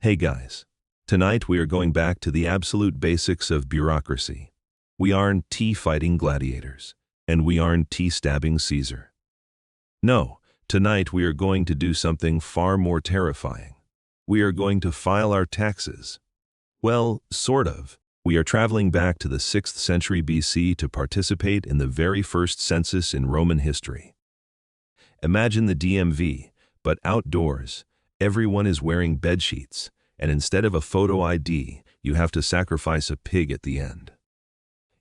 Hey guys, tonight we are going back to the absolute basics of bureaucracy. We aren't tea-fighting gladiators, and we aren't tea-stabbing Caesar. No, tonight we are going to do something far more terrifying. We are going to file our taxes. Well, sort of. We are traveling back to the 6th century BC to participate in the very first census in Roman history. Imagine the DMV, but outdoors. Everyone is wearing bedsheets, and instead of a photo ID, you have to sacrifice a pig at the end.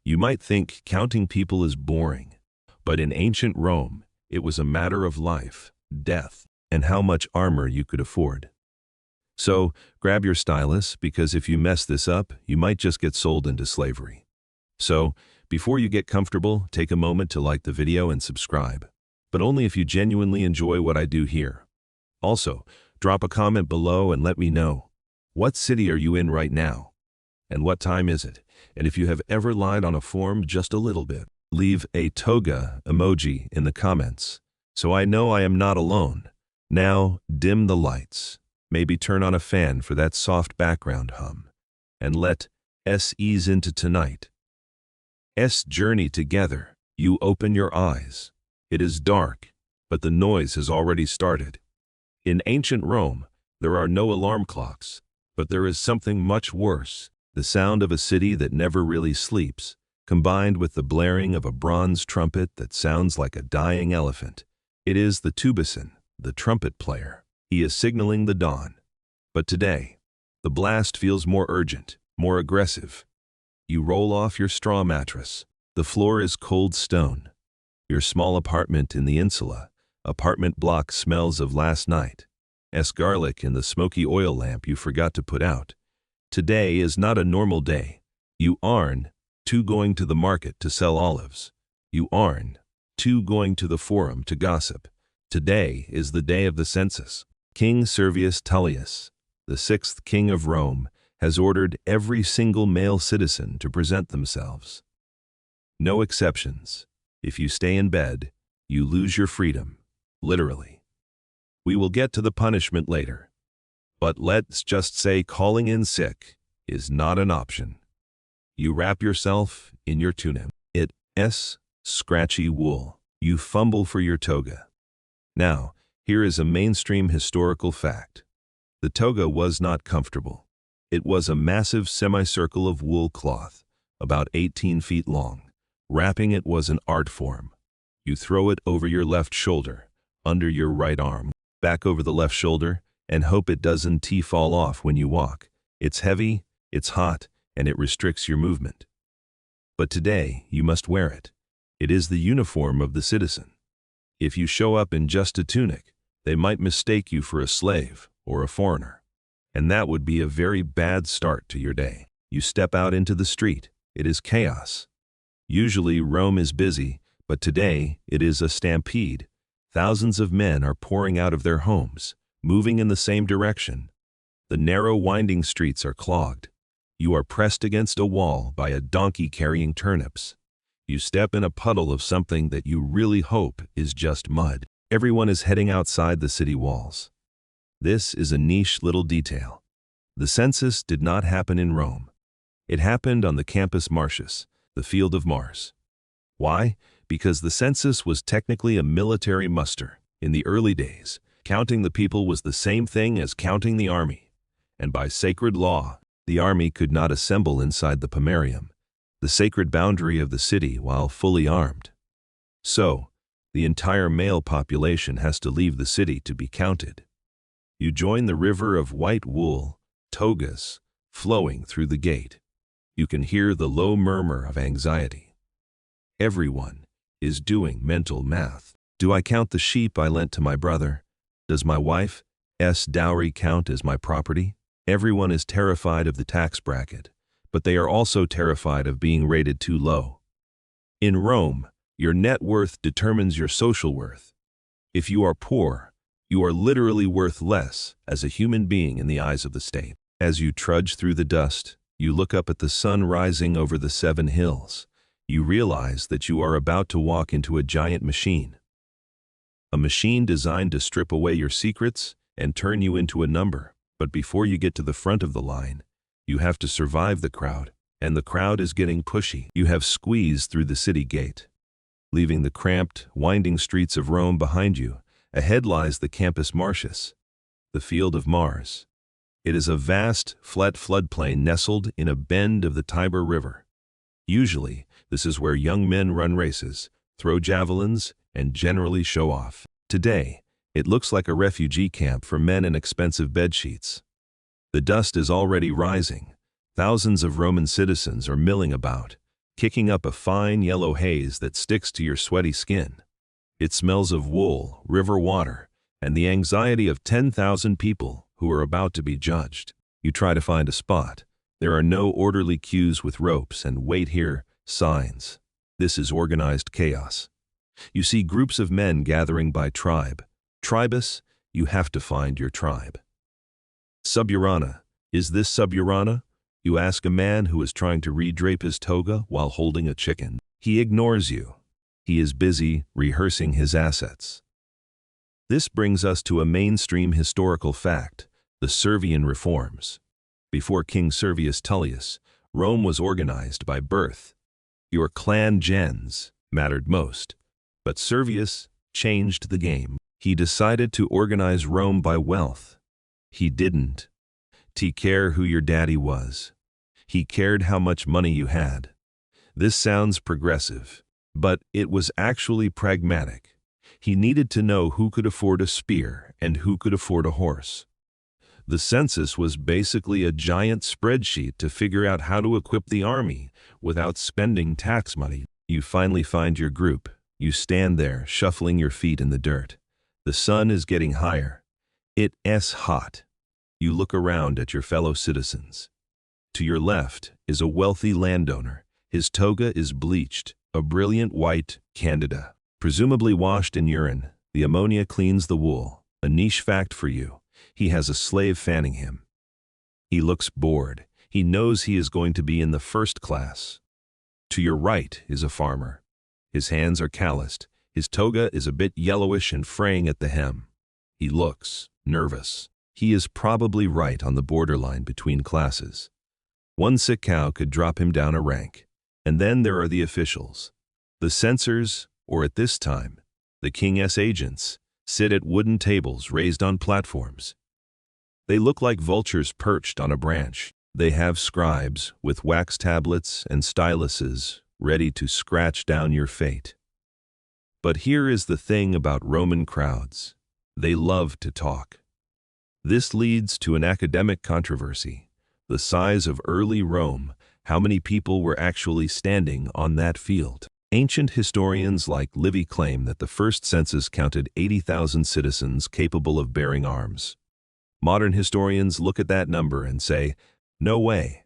You might think counting people is boring, but in ancient Rome, it was a matter of life, death, and how much armor you could afford. So, grab your stylus, because if you mess this up, you might just get sold into slavery. So, before you get comfortable, take a moment to like the video and subscribe, but only if you genuinely enjoy what I do here. Also, drop a comment below and let me know, what city are you in right now? And what time is it? And if you have ever lied on a form just a little bit, leave a toga emoji in the comments, so I know I am not alone. Now, dim the lights. Maybe turn on a fan for that soft background hum. And let us ease into tonight. Journey together. You open your eyes. It is dark, but the noise has already started. In ancient Rome, there are no alarm clocks, but there is something much worse, the sound of a city that never really sleeps, combined with the blaring of a bronze trumpet that sounds like a dying elephant. It is the tubasan, the trumpet player. He is signaling the dawn. But today, the blast feels more urgent, more aggressive. You roll off your straw mattress. The floor is cold stone. Your small apartment in the insula, apartment block smells of last night. Garlic in the smoky oil lamp you forgot to put out. Today is not a normal day. You aren't going to the market to sell olives. You aren't going to the forum to gossip. Today is the day of the census. King Servius Tullius, the 6th king of Rome, has ordered every single male citizen to present themselves. No exceptions. If you stay in bed, you lose your freedom, literally. We will get to the punishment later. But let's just say calling in sick is not an option. You wrap yourself in your tunic. It's scratchy wool. You fumble for your toga. Now, here is a mainstream historical fact. The toga was not comfortable. It was a massive semicircle of wool cloth, about 18 feet long. Wrapping it was an art form. You throw it over your left shoulder, under your right arm, back over the left shoulder, and hope it doesn't fall off when you walk. It's heavy, it's hot, and it restricts your movement. But today, you must wear it. It is the uniform of the citizen. If you show up in just a tunic, they might mistake you for a slave or a foreigner. And that would be a very bad start to your day. You step out into the street. It is chaos. Usually Rome is busy, but today it is a stampede. Thousands of men are pouring out of their homes, moving in the same direction. The narrow winding streets are clogged. You are pressed against a wall by a donkey carrying turnips. You step in a puddle of something that you really hope is just mud. Everyone is heading outside the city walls. This is a niche little detail. The census did not happen in Rome. It happened on the Campus Martius, the field of Mars. Why? Because the census was technically a military muster. In the early days, counting the people was the same thing as counting the army. And by sacred law, the army could not assemble inside the pomerium, the sacred boundary of the city, while fully armed. So, the entire male population has to leave the city to be counted. You join the river of white wool, togas, flowing through the gate. You can hear the low murmur of anxiety. Everyone is doing mental math. Do I count the sheep I lent to my brother? Does my wife's dowry count as my property? Everyone is terrified of the tax bracket, but they are also terrified of being rated too low. In Rome, your net worth determines your social worth. If you are poor, you are literally worth less as a human being in the eyes of the state. As you trudge through the dust, you look up at the sun rising over the 7 hills. You realize that you are about to walk into a giant machine. A machine designed to strip away your secrets and turn you into a number. But before you get to the front of the line, you have to survive the crowd, and the crowd is getting pushy. You have squeezed through the city gate, leaving the cramped, winding streets of Rome behind you. Ahead lies the Campus Martius, the field of Mars. It is a vast, flat floodplain nestled in a bend of the Tiber River. Usually, this is where young men run races, throw javelins, and generally show off. Today, it looks like a refugee camp for men in expensive bedsheets. The dust is already rising. Thousands of Roman citizens are milling about, kicking up a fine yellow haze that sticks to your sweaty skin. It smells of wool, river water, and the anxiety of 10,000 people who are about to be judged. You try to find a spot. There are no orderly queues with ropes and "wait here" signs. This is organized chaos. You see groups of men gathering by tribe. Tribus, you have to find your tribe. Suburana. Is this Suburana? You ask a man who is trying to redrape his toga while holding a chicken. He ignores you. He is busy rehearsing his assets. This brings us to a mainstream historical fact, the Servian reforms. Before King Servius Tullius, Rome was organized by birth. Your clan gens mattered most. But Servius changed the game. He decided to organize Rome by wealth. He didn't care who your daddy was. He cared how much money you had. This sounds progressive, but it was actually pragmatic. He needed to know who could afford a spear and who could afford a horse. The census was basically a giant spreadsheet to figure out how to equip the army without spending tax money. You finally find your group. You stand there, shuffling your feet in the dirt. The sun is getting higher. It's hot. You look around at your fellow citizens. To your left is a wealthy landowner. His toga is bleached, a brilliant white Candida, presumably washed in urine. The ammonia cleans the wool. A niche fact for you: he has a slave fanning him. He looks bored. He knows he is going to be in the first class. To your right is a farmer. His hands are calloused. His toga is a bit yellowish and fraying at the hem. He looks nervous. He is probably right on the borderline between classes. One sick cow could drop him down a rank. And then there are the officials. The censors, or at this time, the king's agents, sit at wooden tables raised on platforms. They look like vultures perched on a branch. They have scribes with wax tablets and styluses ready to scratch down your fate. But here is the thing about Roman crowds: they love to talk. This leads to an academic controversy. The size of early Rome, how many people were actually standing on that field? Ancient historians like Livy claim that the first census counted 80,000 citizens capable of bearing arms. Modern historians look at that number and say, no way.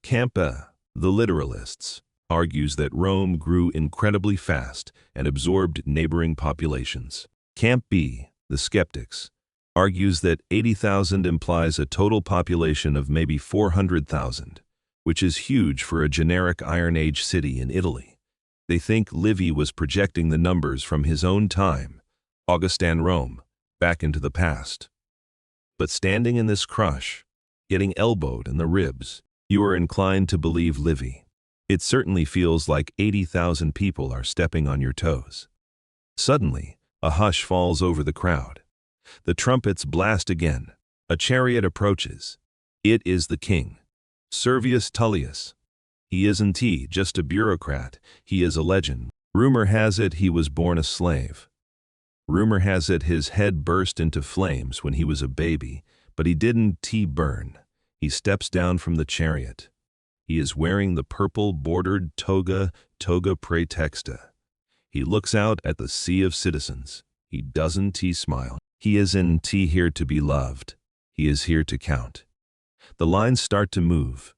Campa, the literalists, argues that Rome grew incredibly fast and absorbed neighboring populations. Camp B, the skeptics, argues that 80,000 implies a total population of maybe 400,000, which is huge for a generic Iron Age city in Italy. They think Livy was projecting the numbers from his own time, Augustan Rome, back into the past. But standing in this crush, getting elbowed in the ribs, you are inclined to believe Livy. It certainly feels like 80,000 people are stepping on your toes. Suddenly, a hush falls over the crowd. The trumpets blast again. A chariot approaches. It is the king, Servius Tullius. He isn't just a bureaucrat, he is a legend. Rumor has it he was born a slave. Rumor has it his head burst into flames when he was a baby, but he didn't burn. He steps down from the chariot. He is wearing the purple bordered toga praetexta. He looks out at the sea of citizens. He doesn't smile. He isn't here to be loved. He is here to count. The lines start to move.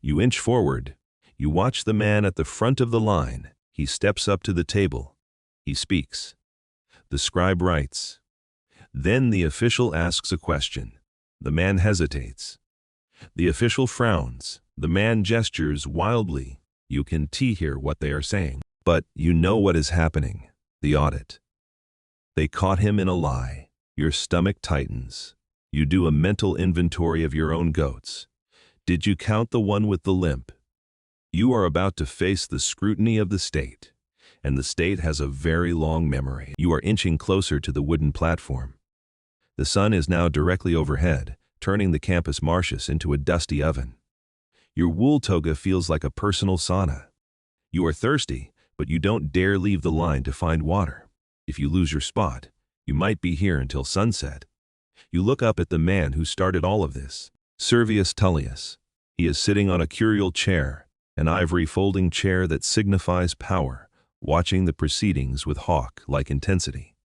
You inch forward. You watch the man at the front of the line. He steps up to the table. He speaks. The scribe writes. Then the official asks a question. The man hesitates. The official frowns. The man gestures wildly. You can hear what they are saying. But you know what is happening. The audit. They caught him in a lie. Your stomach tightens. You do a mental inventory of your own goats. Did you count the one with the limp? You are about to face the scrutiny of the state, and the state has a very long memory. You are inching closer to the wooden platform. The sun is now directly overhead, turning the campus marshes into a dusty oven. Your wool toga feels like a personal sauna. You are thirsty, but you don't dare leave the line to find water. If you lose your spot, you might be here until sunset. You look up at the man who started all of this, Servius Tullius. He is sitting on a curial chair, an ivory folding chair that signifies power, watching the proceedings with hawk-like intensity.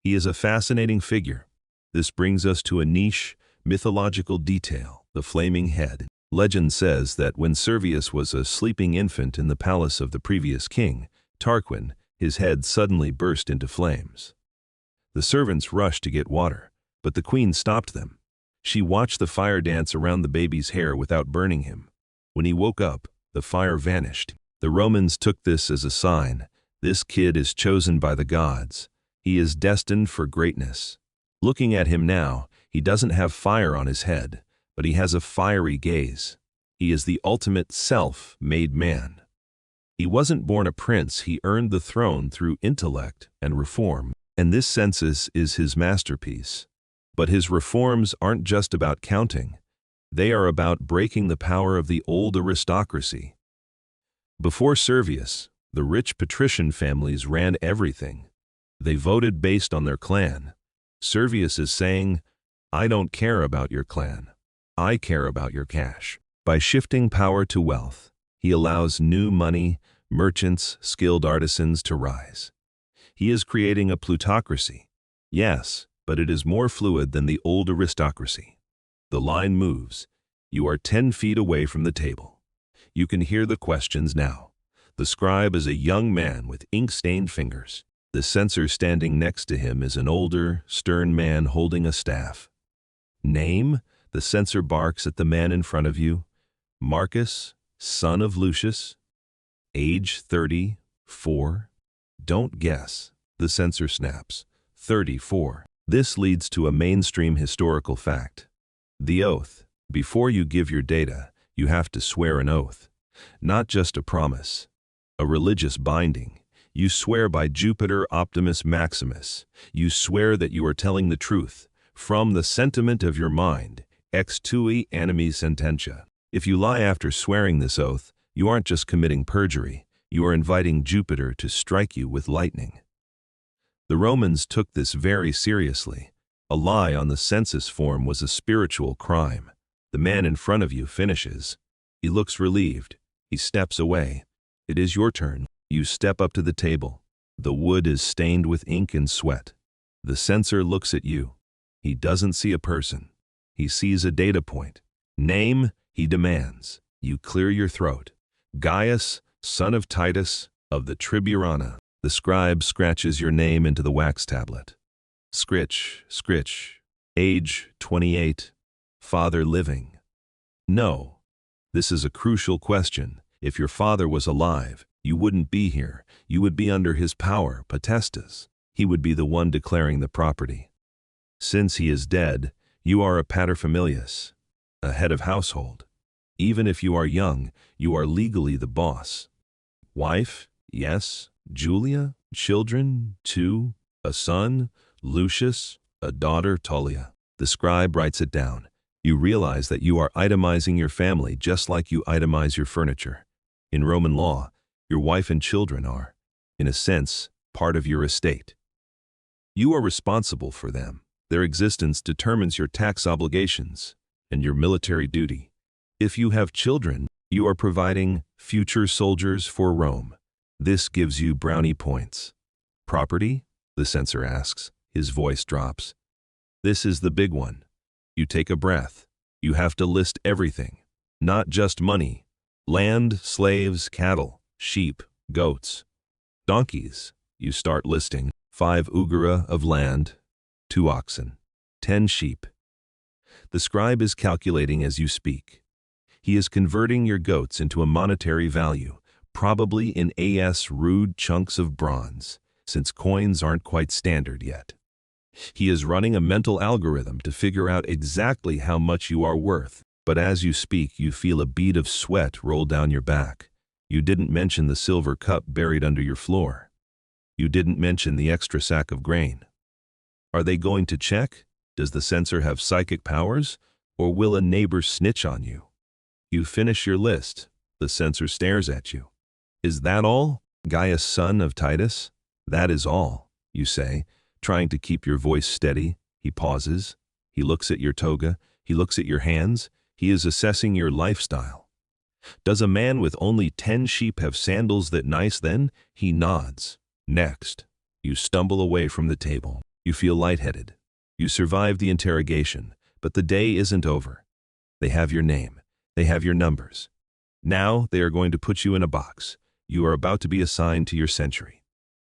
He is a fascinating figure. This brings us to a niche, mythological detail, the flaming head. Legend says that when Servius was a sleeping infant in the palace of the previous king, Tarquin, his head suddenly burst into flames. The servants rushed to get water, but the queen stopped them. She watched the fire dance around the baby's hair without burning him. When he woke up, the fire vanished. The Romans took this as a sign. This kid is chosen by the gods. He is destined for greatness. Looking at him now, he doesn't have fire on his head, but he has a fiery gaze. He is the ultimate self-made man. He wasn't born a prince, he earned the throne through intellect and reform, and this census is his masterpiece. But his reforms aren't just about counting. They are about breaking the power of the old aristocracy. Before Servius, the rich patrician families ran everything. They voted based on their clan. Servius is saying, I don't care about your clan. I care about your cash. By shifting power to wealth, he allows new money, merchants, skilled artisans to rise. He is creating a plutocracy. Yes, but it is more fluid than the old aristocracy. The line moves. You are 10 feet away from the table. You can hear the questions now. The scribe is a young man with ink-stained fingers. The censor standing next to him is an older, stern man holding a staff. Name? The censor barks at the man in front of you. Marcus, son of Lucius. Age 34. Don't guess. The censor snaps. 34. This leads to a mainstream historical fact. The oath. Before you give your data, you have to swear an oath. Not just a promise. A religious binding. You swear by Jupiter Optimus Maximus. You swear that you are telling the truth, from the sentiment of your mind, ex tui animi sententia. If you lie after swearing this oath, you aren't just committing perjury, you are inviting Jupiter to strike you with lightning. The Romans took this very seriously. A lie on the census form was a spiritual crime. The man in front of you finishes. He looks relieved. He steps away. It is your turn. You step up to the table. The wood is stained with ink and sweat. The censor looks at you. He doesn't see a person. He sees a data point. Name, he demands. You clear your throat. Gaius, son of Titus, of the Triburana. The scribe scratches your name into the wax tablet. Scritch, scritch. Age 28. Father living. No. This is a crucial question. If your father was alive, you wouldn't be here. You would be under his power, potestas. He would be the one declaring the property. Since he is dead, you are a paterfamilias, a head of household. Even if you are young, you are legally the boss. Wife? Yes. Julia? Children? 2. A son? Lucius? A daughter? Tullia. The scribe writes it down. You realize that you are itemizing your family just like you itemize your furniture. In Roman law, your wife and children are, in a sense, part of your estate. You are responsible for them. Their existence determines your tax obligations and your military duty. If you have children, you are providing future soldiers for Rome. This gives you brownie points. Property? The censor asks. His voice drops. This is the big one. You take a breath. You have to list everything. Not just money. Land, slaves, cattle, sheep, goats, donkeys. You start listing. 5 ugara of land, 2 oxen, 10 sheep. The scribe is calculating as you speak. He is converting your goats into a monetary value, probably in rude chunks of bronze, since coins aren't quite standard yet. He is running a mental algorithm to figure out exactly how much you are worth. But as you speak, you feel a bead of sweat roll down your back. You didn't mention the silver cup buried under your floor. You didn't mention the extra sack of grain. Are they going to check? Does the censor have psychic powers? Or will a neighbor snitch on you? You finish your list. The censor stares at you. Is that all, Gaius, son of Titus? That is all, you say, trying to keep your voice steady. He pauses. He looks at your toga. He looks at your hands. He is assessing your lifestyle. Does a man with only 10 sheep have sandals that nice then? He nods. Next. You stumble away from the table. You feel lightheaded. You survive the interrogation, but the day isn't over. They have your name. They have your numbers. Now they are going to put you in a box. You are about to be assigned to your century.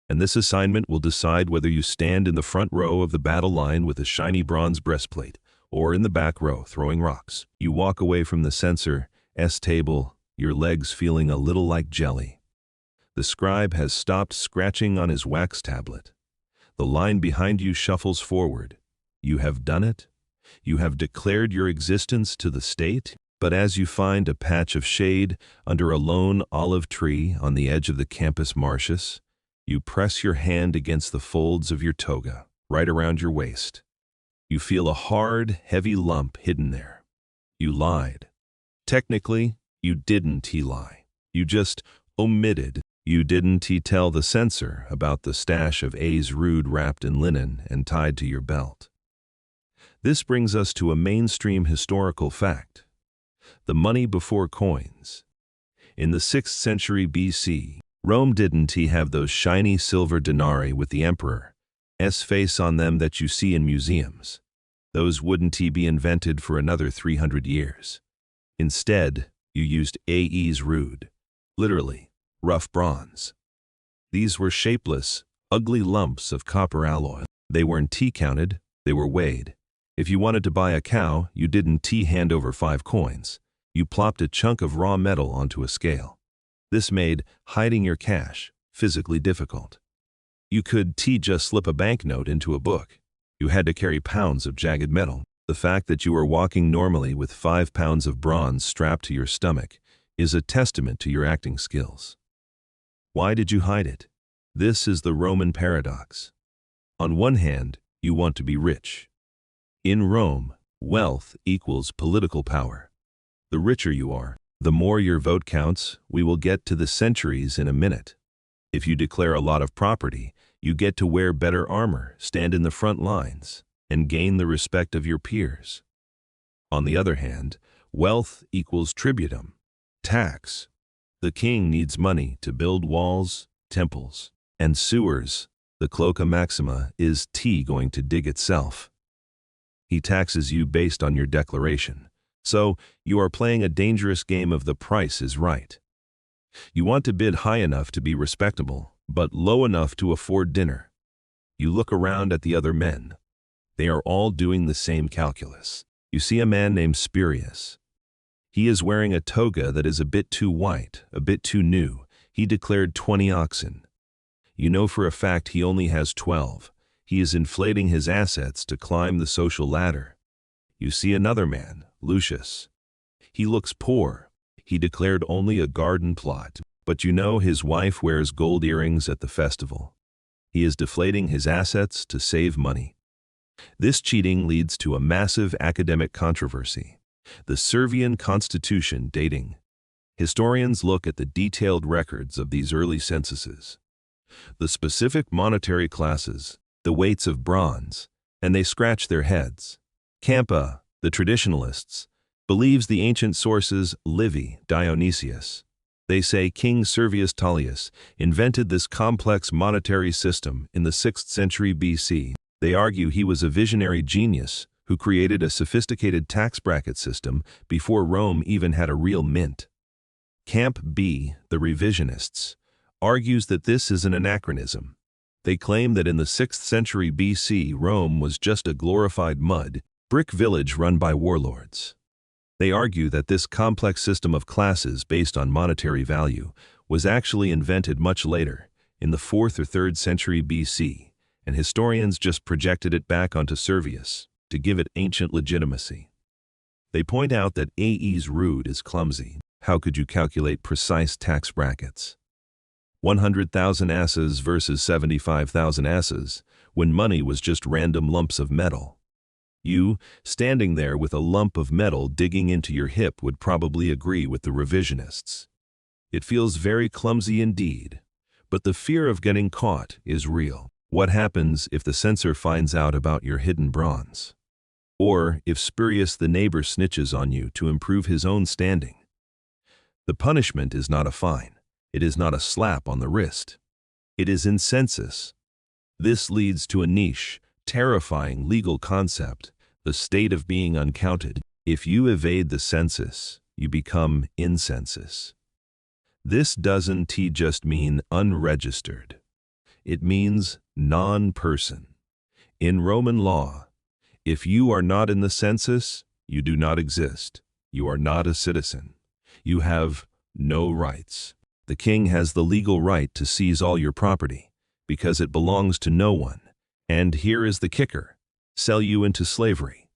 And this assignment will decide whether you stand in the front row of the battle line with a shiny bronze breastplate, or in the back row throwing rocks. You walk away from the censor's table, your legs feeling a little like jelly. The scribe has stopped scratching on his wax tablet. The line behind you shuffles forward. You have done it. You have declared your existence to the state. But as you find a patch of shade under a lone olive tree on the edge of the campus martius, you press your hand against the folds of your toga, right around your waist. You feel a hard, heavy lump hidden there. You lied. Technically, you didn't lie. You just omitted. You didn't tell the censor about the stash of A's rude wrapped in linen and tied to your belt. This brings us to a mainstream historical fact. The money before coins. In the 6th century BC, Rome didn't have those shiny silver denarii with the emperor's face on them that you see in museums. Those wouldn't be invented for another 300 years. Instead, you used AE's rude, literally, rough bronze. These were shapeless, ugly lumps of copper alloy. They weren't counted, they were weighed. If you wanted to buy a cow, you didn't hand over 5 coins. You plopped a chunk of raw metal onto a scale. This made hiding your cash physically difficult. You could just slip a banknote into a book. You had to carry pounds of jagged metal. The fact that you were walking normally with 5 pounds of bronze strapped to your stomach is a testament to your acting skills. Why did you hide it? This is the Roman paradox. On one hand, you want to be rich. In Rome, wealth equals political power. The richer you are, the more your vote counts. We will get to the centuries in a minute. If you declare a lot of property, you get to wear better armor, stand in the front lines, and gain the respect of your peers. On the other hand, wealth equals tributum, tax. The king needs money to build walls, temples, and sewers. The cloaca maxima is going to dig itself. He taxes you based on your declaration. So, you are playing a dangerous game of the price is right. You want to bid high enough to be respectable, but low enough to afford dinner. You look around at the other men. They are all doing the same calculus. You see a man named Servius. He is wearing a toga that is a bit too white, a bit too new. He declared 20 oxen. You know for a fact he only has 12. He is inflating his assets to climb the social ladder. You see another man, Lucius. He looks poor. He declared only a garden plot, but you know his wife wears gold earrings at the festival. He is deflating his assets to save money. This cheating leads to a massive academic controversy. The Servian constitution dating. Historians look at the detailed records of these early censuses, the specific monetary classes, the weights of bronze, and they scratch their heads. Campa, the traditionalists, believes the ancient sources Livy, Dionysius. They say King Servius Tullius invented this complex monetary system in the 6th century BC. They argue he was a visionary genius who created a sophisticated tax bracket system before Rome even had a real mint. Camp B, the revisionists, argues that this is an anachronism. They claim that in the 6th century BC, Rome was just a glorified mud, brick village run by warlords. They argue that this complex system of classes based on monetary value was actually invented much later, in the 4th or 3rd century BC, and historians just projected it back onto Servius to give it ancient legitimacy. They point out that AE's root is clumsy. How could you calculate precise tax brackets? 100,000 asses versus 75,000 asses, when money was just random lumps of metal. You, standing there with a lump of metal digging into your hip, would probably agree with the revisionists. It feels very clumsy indeed, but the fear of getting caught is real. What happens if the censor finds out about your hidden bronze? Or if Spurius the neighbor snitches on you to improve his own standing? The punishment is not a fine. It is not a slap on the wrist. It is in census. This leads to a niche, terrifying legal concept, the state of being uncounted. If you evade the census, you become in census. This doesn't just mean unregistered. It means non-person. In Roman law, if you are not in the census, you do not exist. You are not a citizen. You have no rights. The king has the legal right to seize all your property because it belongs to no one. And here is the kicker: sell you into slavery.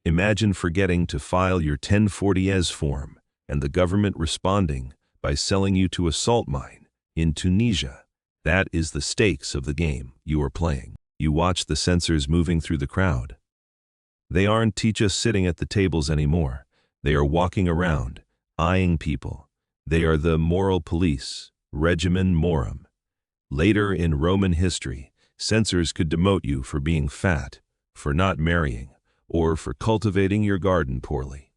Imagine forgetting to file your 1040s form and the government responding by selling you to a salt mine in Tunisia. That is the stakes of the game you are playing. You watch the censors moving through the crowd. They aren't just sitting at the tables anymore. They are walking around, eyeing people. They are the moral police, regimen morum. Later in Roman history, censors could demote you for being fat, for not marrying, or for cultivating your garden poorly.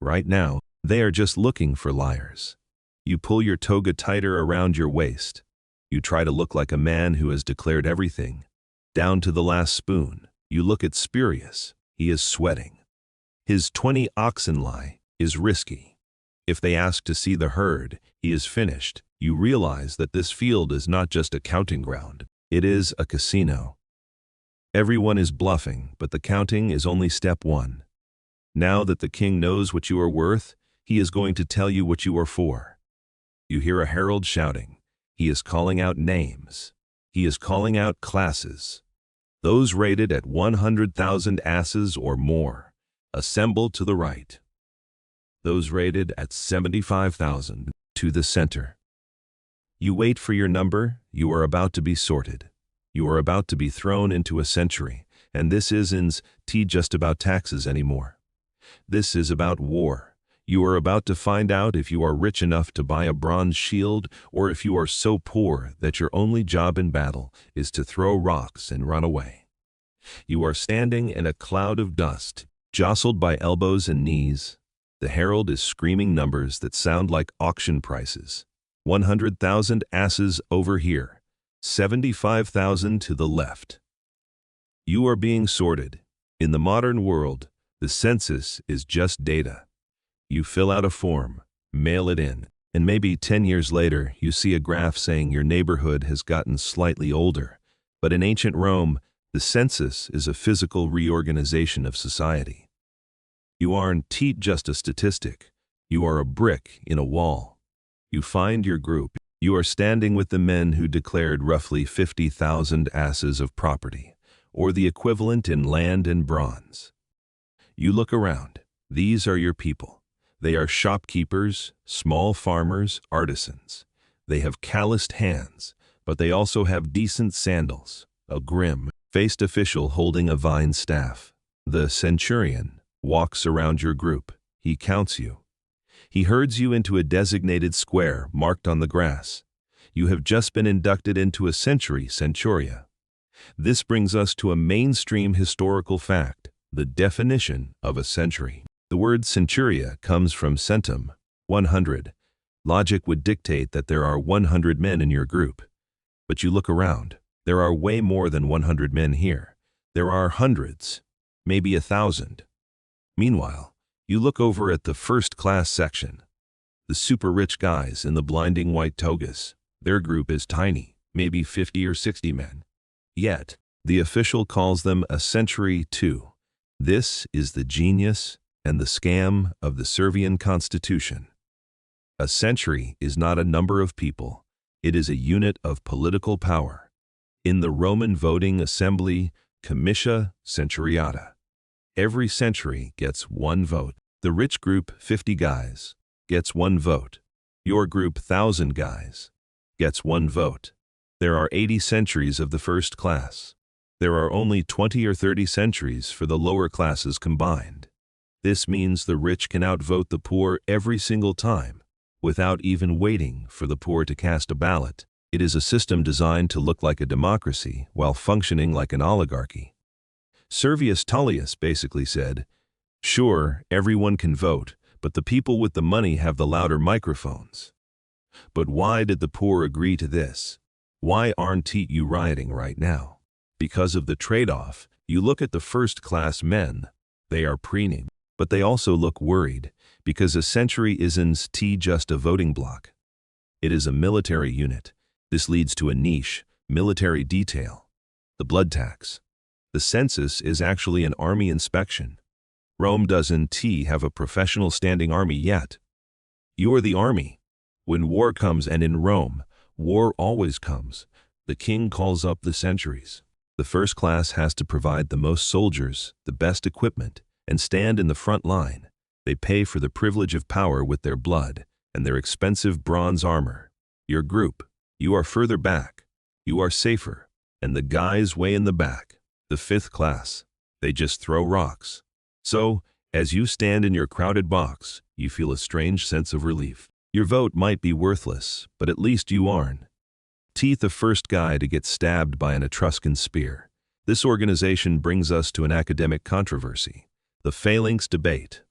Right now, they are just looking for liars. You pull your toga tighter around your waist. You try to look like a man who has declared everything, down to the last spoon. You look at Spurius. He is sweating. His 20 oxen lie is risky. If they ask to see the herd, he is finished. You realize that this field is not just a counting ground. It is a casino. Everyone is bluffing, but the counting is only step one. Now that the king knows what you are worth, he is going to tell you what you are for. You hear a herald shouting. He is calling out names. He is calling out classes. Those rated at 100,000 asses or more, assemble to the right. Those rated at 75,000, to the center. You wait for your number. You are about to be sorted. You are about to be thrown into a century, and this isn't just about taxes anymore. This is about war. You are about to find out if you are rich enough to buy a bronze shield, or if you are so poor that your only job in battle is to throw rocks and run away. You are standing in a cloud of dust, jostled by elbows and knees. The herald is screaming numbers that sound like auction prices. 100,000 asses over here, 75,000 to the left. You are being sorted. In the modern world, the census is just data. You fill out a form, mail it in, and maybe 10 years later you see a graph saying your neighborhood has gotten slightly older. But in ancient Rome, the census is a physical reorganization of society. You aren't just a statistic. You are a brick in a wall. You find your group. You are standing with the men who declared roughly 50,000 asses of property, or the equivalent in land and bronze. You look around. These are your people. They are shopkeepers, small farmers, artisans. They have calloused hands, but they also have decent sandals. A grim-faced official holding a vine staff. The centurion walks around your group. He counts you. He herds you into a designated square marked on the grass. You have just been inducted into a centuria. This brings us to a mainstream historical fact, the definition of a century. The word centuria comes from centum, 100. Logic would dictate that there are 100 men in your group. But you look around. There are way more than 100 men here. There are hundreds, maybe 1,000. Meanwhile, you look over at the first-class section. The super-rich guys in the blinding white togas. Their group is tiny, maybe 50 or 60 men. Yet, the official calls them a century too. This is the genius and the scam of the Servian constitution. A century is not a number of people. It is a unit of political power. In the Roman voting assembly, Comitia Centuriata, every century gets one vote. The rich group, 50 guys, gets one vote. Your group, 1,000 guys, gets one vote. There are 80 centuries of the first class. There are only 20 or 30 centuries for the lower classes combined. This means the rich can outvote the poor every single time, without even waiting for the poor to cast a ballot. It is a system designed to look like a democracy while functioning like an oligarchy. Servius Tullius basically said, "Sure, everyone can vote, but the people with the money have the louder microphones." But why did the poor agree to this? Why aren't you rioting right now? Because of the trade-off. You look at the first-class men. They are preening, but they also look worried, because a century isn't just a voting block. It is a military unit. This leads to a niche, military detail, the blood tax. The census is actually an army inspection. Rome doesn't have a professional standing army yet. You're the army. When war comes, and in Rome, war always comes, the king calls up the centuries. The first class has to provide the most soldiers, the best equipment, and stand in the front line. They pay for the privilege of power with their blood and their expensive bronze armor. Your group, you are further back. You are safer. And the guys way in the back, the fifth class, they just throw rocks. So, as you stand in your crowded box, you feel a strange sense of relief. Your vote might be worthless, but at least you aren't the first guy to get stabbed by an Etruscan spear. This organization brings us to an academic controversy, the phalanx debate.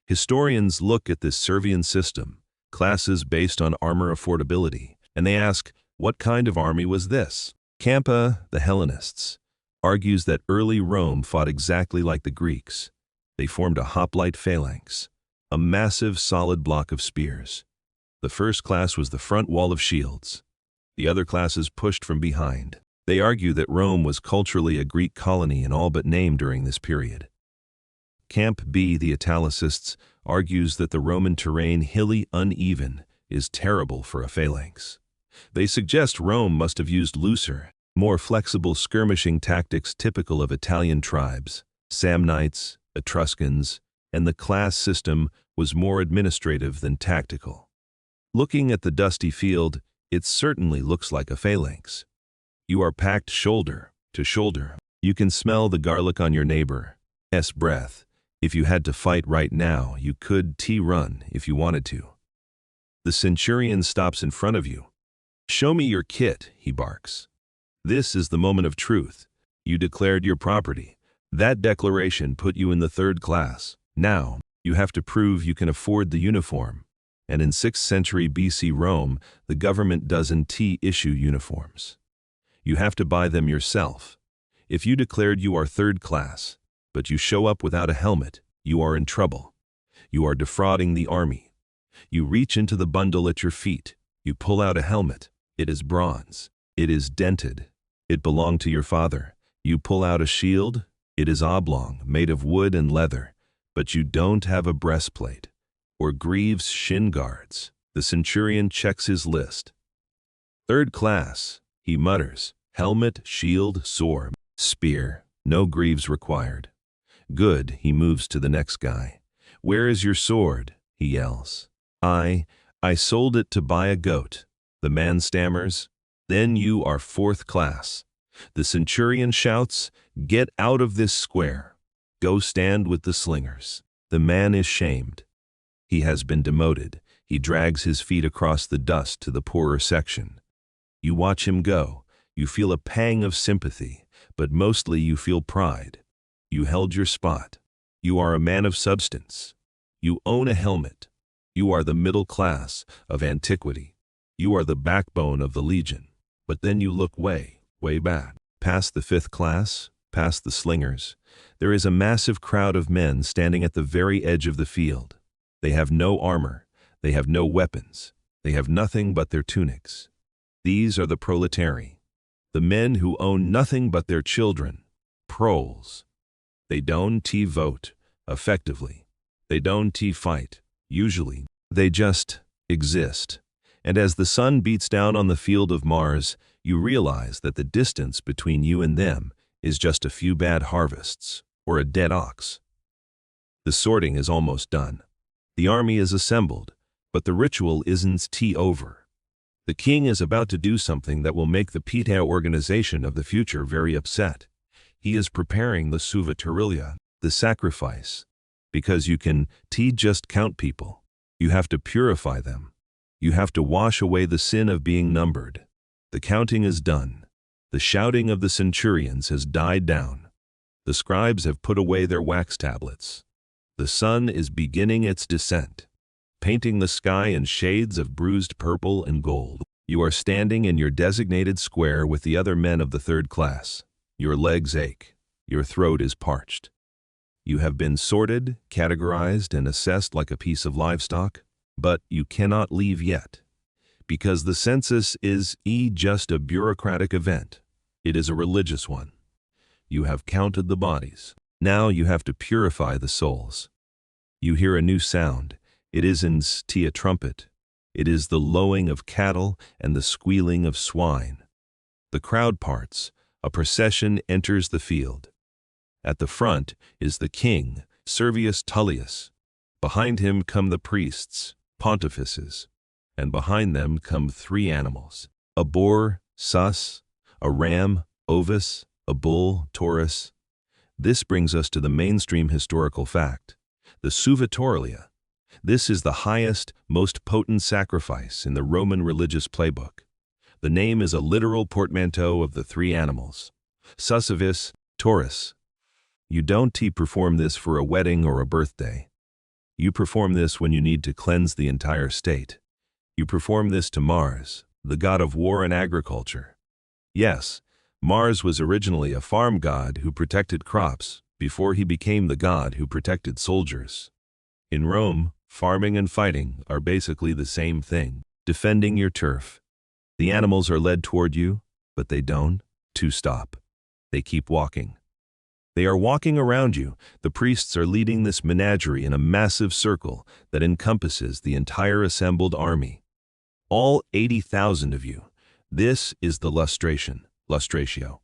Historians look at this Servian system, classes based on armor affordability, and they ask, what kind of army was this? Campa, the Hellenists, argues that early Rome fought exactly like the Greeks. They formed a hoplite phalanx, a massive solid block of spears. The first class was the front wall of shields. The other classes pushed from behind. They argue that Rome was culturally a Greek colony in all but name during this period. Camp B, the Italicists, argues that the Roman terrain, hilly, uneven, is terrible for a phalanx. They suggest Rome must have used looser, more flexible skirmishing tactics typical of Italian tribes, Samnites, Etruscans, and the class system was more administrative than tactical. Looking at the dusty field, it certainly looks like a phalanx. You are packed shoulder to shoulder. You can smell the garlic on your neighbor's breath. If you had to fight right now, you could run if you wanted to. The centurion stops in front of you. "Show me your kit," he barks. This is the moment of truth. You declared your property. That declaration put you in the third class. Now, you have to prove you can afford the uniform. And in 6th century BC Rome, the government doesn't issue uniforms. You have to buy them yourself. If you declared you are third class, but you show up without a helmet, you are in trouble. You are defrauding the army. You reach into the bundle at your feet. You pull out a helmet. It is bronze. It is dented. It belonged to your father. You pull out a shield. It is oblong, made of wood and leather, but you don't have a breastplate or greaves shin guards. The centurion checks his list. Third class, he mutters. Helmet, shield, sword, spear, no greaves required. Good, he moves to the next guy. Where is your sword? He yells. I sold it to buy a goat. The man stammers. Then you are fourth class. The centurion shouts, get out of this square. Go stand with the slingers. The man is shamed. He has been demoted. He drags his feet across the dust to the poorer section. You watch him go. You feel a pang of sympathy, but mostly you feel pride. You held your spot. You are a man of substance. You own a helmet. You are the middle class of antiquity. You are the backbone of the legion. But then you look way back. Past the fifth class, past the slingers, there is a massive crowd of men standing at the very edge of the field. They have no armor. They have no weapons. They have nothing but their tunics. These are the proletari, the men who own nothing but their children, proles. They don't vote, effectively. They don't fight, usually. They just exist. And as the sun beats down on the field of Mars, You realize that the distance between you and them is just a few bad harvests or a dead ox. The sorting is almost done. The army is assembled, but the ritual isn't over. The king is about to do something that will make the Pita organization of the future very upset. He is preparing the Suvaturilia, the sacrifice. Because you can just count people. You have to purify them. You have to wash away the sin of being numbered. The counting is done. The shouting of the centurions has died down. The scribes have put away their wax tablets. The sun is beginning its descent, painting the sky in shades of bruised purple and gold. You are standing in your designated square with the other men of the third class. Your legs ache. Your throat is parched. You have been sorted, categorized, and assessed like a piece of livestock, but you cannot leave yet. Because the census is just a bureaucratic event. It is a religious one. You have counted the bodies. Now you have to purify the souls. You hear a new sound. It isn't a trumpet. It is the lowing of cattle and the squealing of swine. The crowd parts. A procession enters the field. At the front is the king, Servius Tullius. Behind him come the priests, pontifices, and behind them come 3 animals: a boar, sus, a ram, ovis, a bull, taurus. This brings us to the mainstream historical fact, the Suvaturilia. This is the highest, most potent sacrifice in the Roman religious playbook. The name is a literal portmanteau of the 3 animals. Susavis, taurus. You don't perform this for a wedding or a birthday. You perform this when you need to cleanse the entire state. You perform this to Mars, the god of war and agriculture. Yes, Mars was originally a farm god who protected crops before he became the god who protected soldiers. In Rome, farming and fighting are basically the same thing, defending your turf. The animals are led toward you, but they don't stop. They keep walking. They are walking around you. The priests are leading this menagerie in a massive circle that encompasses the entire assembled army. All 80,000 of you. This is the lustratio.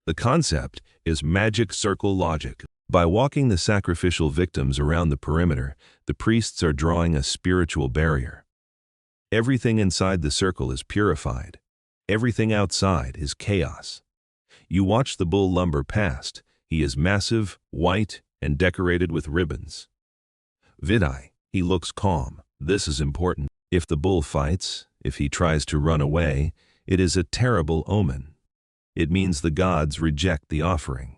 The concept is magic circle logic. By walking the sacrificial victims around the perimeter, the priests are drawing a spiritual barrier. Everything inside the circle is purified. Everything outside is chaos. You watch the bull lumber past. He is massive, white, and decorated with ribbons. Vidi, he looks calm. This is important. If the bull fights, if he tries to run away, it is a terrible omen. It means the gods reject the offering.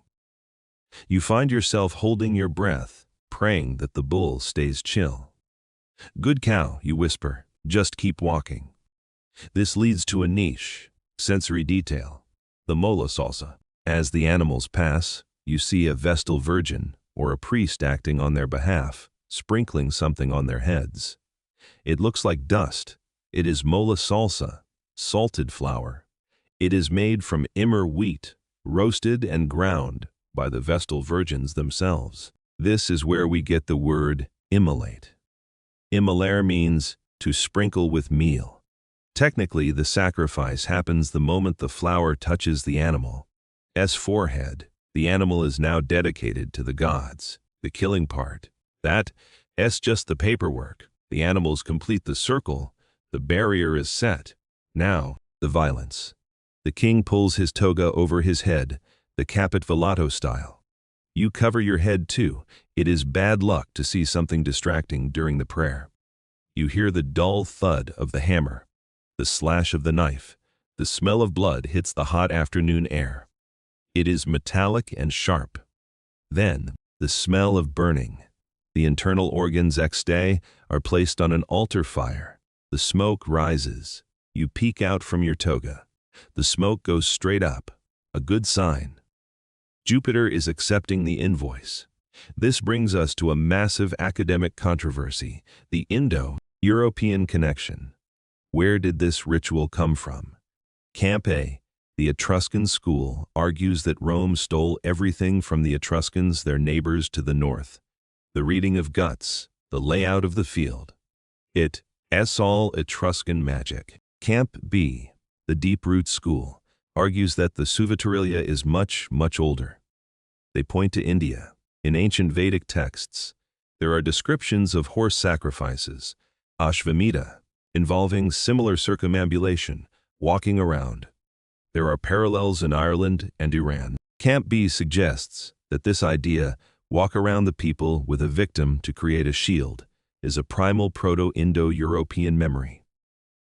You find yourself holding your breath, praying that the bull stays chill. Good cow, you whisper, just keep walking. This leads to a niche, sensory detail, the mola salsa. As the animals pass, you see a Vestal Virgin or a priest acting on their behalf, sprinkling something on their heads. It looks like dust. It is mola salsa, salted flour. It is made from immer wheat, roasted and ground by the Vestal Virgins themselves. This is where we get the word immolate. Immolare means to sprinkle with meal. Technically, the sacrifice happens the moment the flour touches the animal's forehead. The animal is now dedicated to the gods. The killing part, that's just the paperwork. The animals complete the circle. The barrier is set. Now, the violence. The king pulls his toga over his head, the caput velato style. You cover your head too. It is bad luck to see something distracting during the prayer. You hear the dull thud of the hammer, the slash of the knife. The smell of blood hits the hot afternoon air. It is metallic and sharp. Then, the smell of burning. The internal organs extae are placed on an altar fire. The smoke rises. You peek out from your toga. The smoke goes straight up. A good sign. Jupiter is accepting the invoice. This brings us to a massive academic controversy, the Indo-European connection. Where did this ritual come from? Camp A, the Etruscan school, argues that Rome stole everything from the Etruscans, their neighbors to the north. The reading of guts, the layout of the field. It's all Etruscan magic. Camp B, the Deep Root School, argues that the Suvatarilia is much, much older. They point to India. In ancient Vedic texts, there are descriptions of horse sacrifices, Ashvamedha, involving similar circumambulation, walking around. There are parallels in Ireland and Iran. Camp B suggests that this idea, walk around the people with a victim to create a shield, is a primal Proto-Indo-European memory.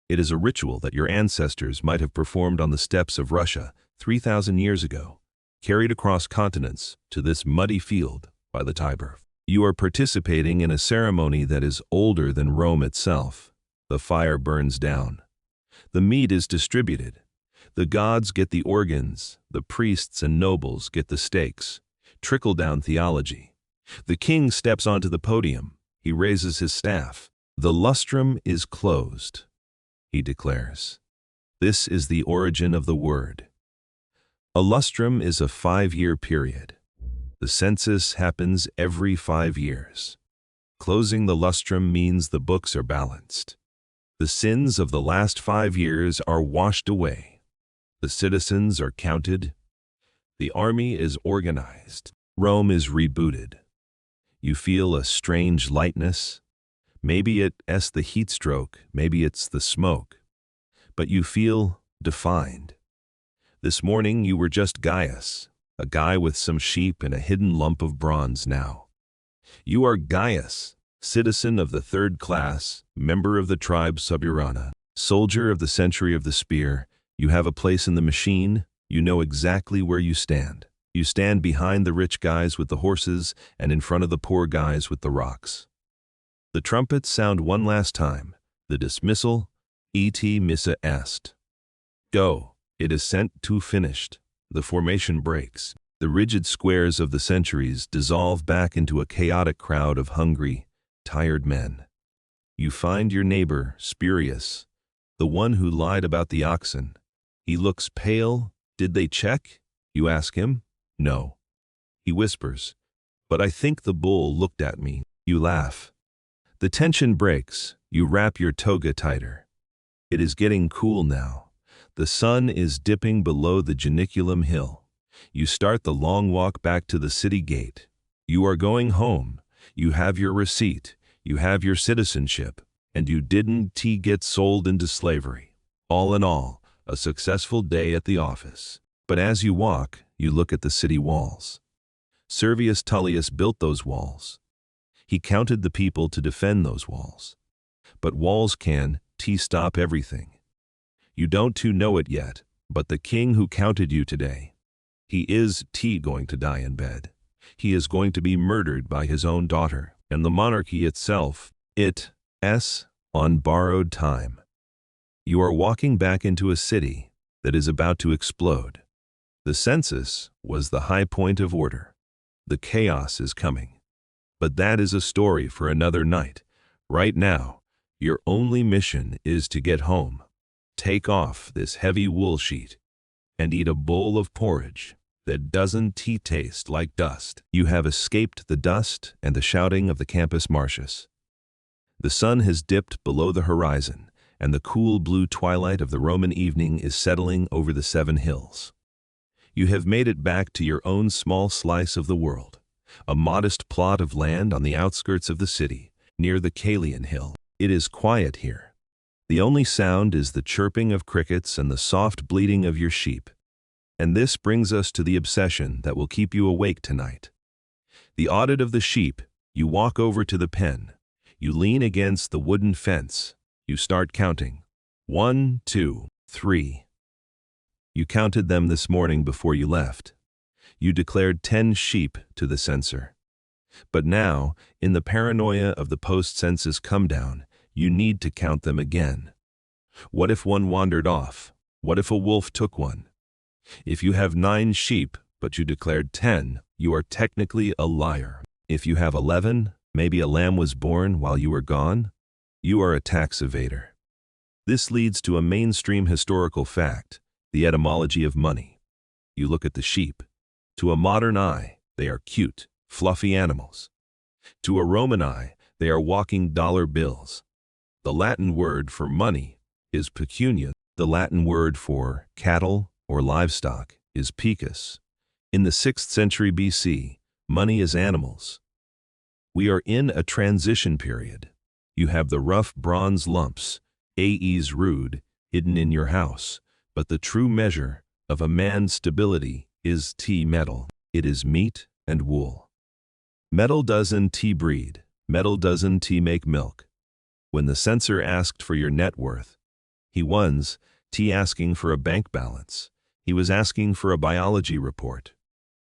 It is a ritual that your ancestors might have performed on the steppes of Russia 3,000 years ago, carried across continents to this muddy field by the Tiber. You are participating in a ceremony that is older than Rome itself. The fire burns down. The meat is distributed. The gods get the organs, the priests and nobles get the stakes. Trickle-down theology. The king steps onto the podium. He raises his staff. The lustrum is closed, he declares. This is the origin of the word. A lustrum is a 5-year period. The census happens every 5 years. Closing the lustrum means the books are balanced. The sins of the last 5 years are washed away. The citizens are counted. The army is organized. Rome is rebooted. You feel a strange lightness. Maybe it's the heat stroke, maybe it's the smoke. But you feel defined. This morning you were just Gaius, a guy with some sheep and a hidden lump of bronze now. You are Gaius, citizen of the 3rd class, member of the tribe Suburana, soldier of the century of the spear. You have a place in the machine. You know exactly where you stand. You stand behind the rich guys with the horses and in front of the poor guys with the rocks. The trumpets sound one last time. The dismissal, et missa est. Go, it is sent to finished. The formation breaks. The rigid squares of the centuries dissolve back into a chaotic crowd of hungry, tired men. You find your neighbor, Spurius, the one who lied about the oxen. He looks pale. Did they check? You ask him. No. He whispers, but I think the bull looked at me. You laugh. The tension breaks. You wrap your toga tighter. It is getting cool now. The sun is dipping below the Janiculum hill. You start the long walk back to the city gate. You are going home. You have your receipt. You have your citizenship. And you didn't get sold into slavery. All in all, a successful day at the office. But as you walk, you look at the city walls. Servius Tullius built those walls. He counted the people to defend those walls. But walls can stop everything. You don't know it yet, but the king who counted you today, he is going to die in bed. He is going to be murdered by his own daughter, and the monarchy itself, on borrowed time. You are walking back into a city that is about to explode. The census was the high point of order. The chaos is coming. But that is a story for another night. Right now, your only mission is to get home. Take off this heavy wool sheet and eat a bowl of porridge that doesn't taste like dust. You have escaped the dust and the shouting of the Campus Martius. The sun has dipped below the horizon, and the cool blue twilight of the Roman evening is settling over the 7 hills. You have made it back to your own small slice of the world, a modest plot of land on the outskirts of the city, near the Calian Hill. It is quiet here. The only sound is the chirping of crickets and the soft bleating of your sheep. And this brings us to the obsession that will keep you awake tonight. The audit of the sheep. You walk over to the pen. You lean against the wooden fence. You start counting. 1, 2, 3. You counted them this morning before you left. You declared 10 sheep to the censor. But now, in the paranoia of the post-census come-down, you need to count them again. What if one wandered off? What if a wolf took one? If you have 9 sheep, but you declared 10, you are technically a liar. If you have 11, maybe a lamb was born while you were gone, you are a tax evader. This leads to a mainstream historical fact, the etymology of money. You look at the sheep. To a modern eye, they are cute, fluffy animals. To a Roman eye, they are walking dollar bills. The Latin word for money is pecunia. The Latin word for cattle or livestock, is picus. In the 6th century BC, money is animals. We are in a transition period. You have the rough bronze lumps, AEs rude, hidden in your house, but the true measure of a man's stability is T metal. It is meat and wool. Metal doesn't T breed, metal doesn't T make milk. When the censor asked for your net worth, he was T asking for a bank balance. He was asking for a biology report.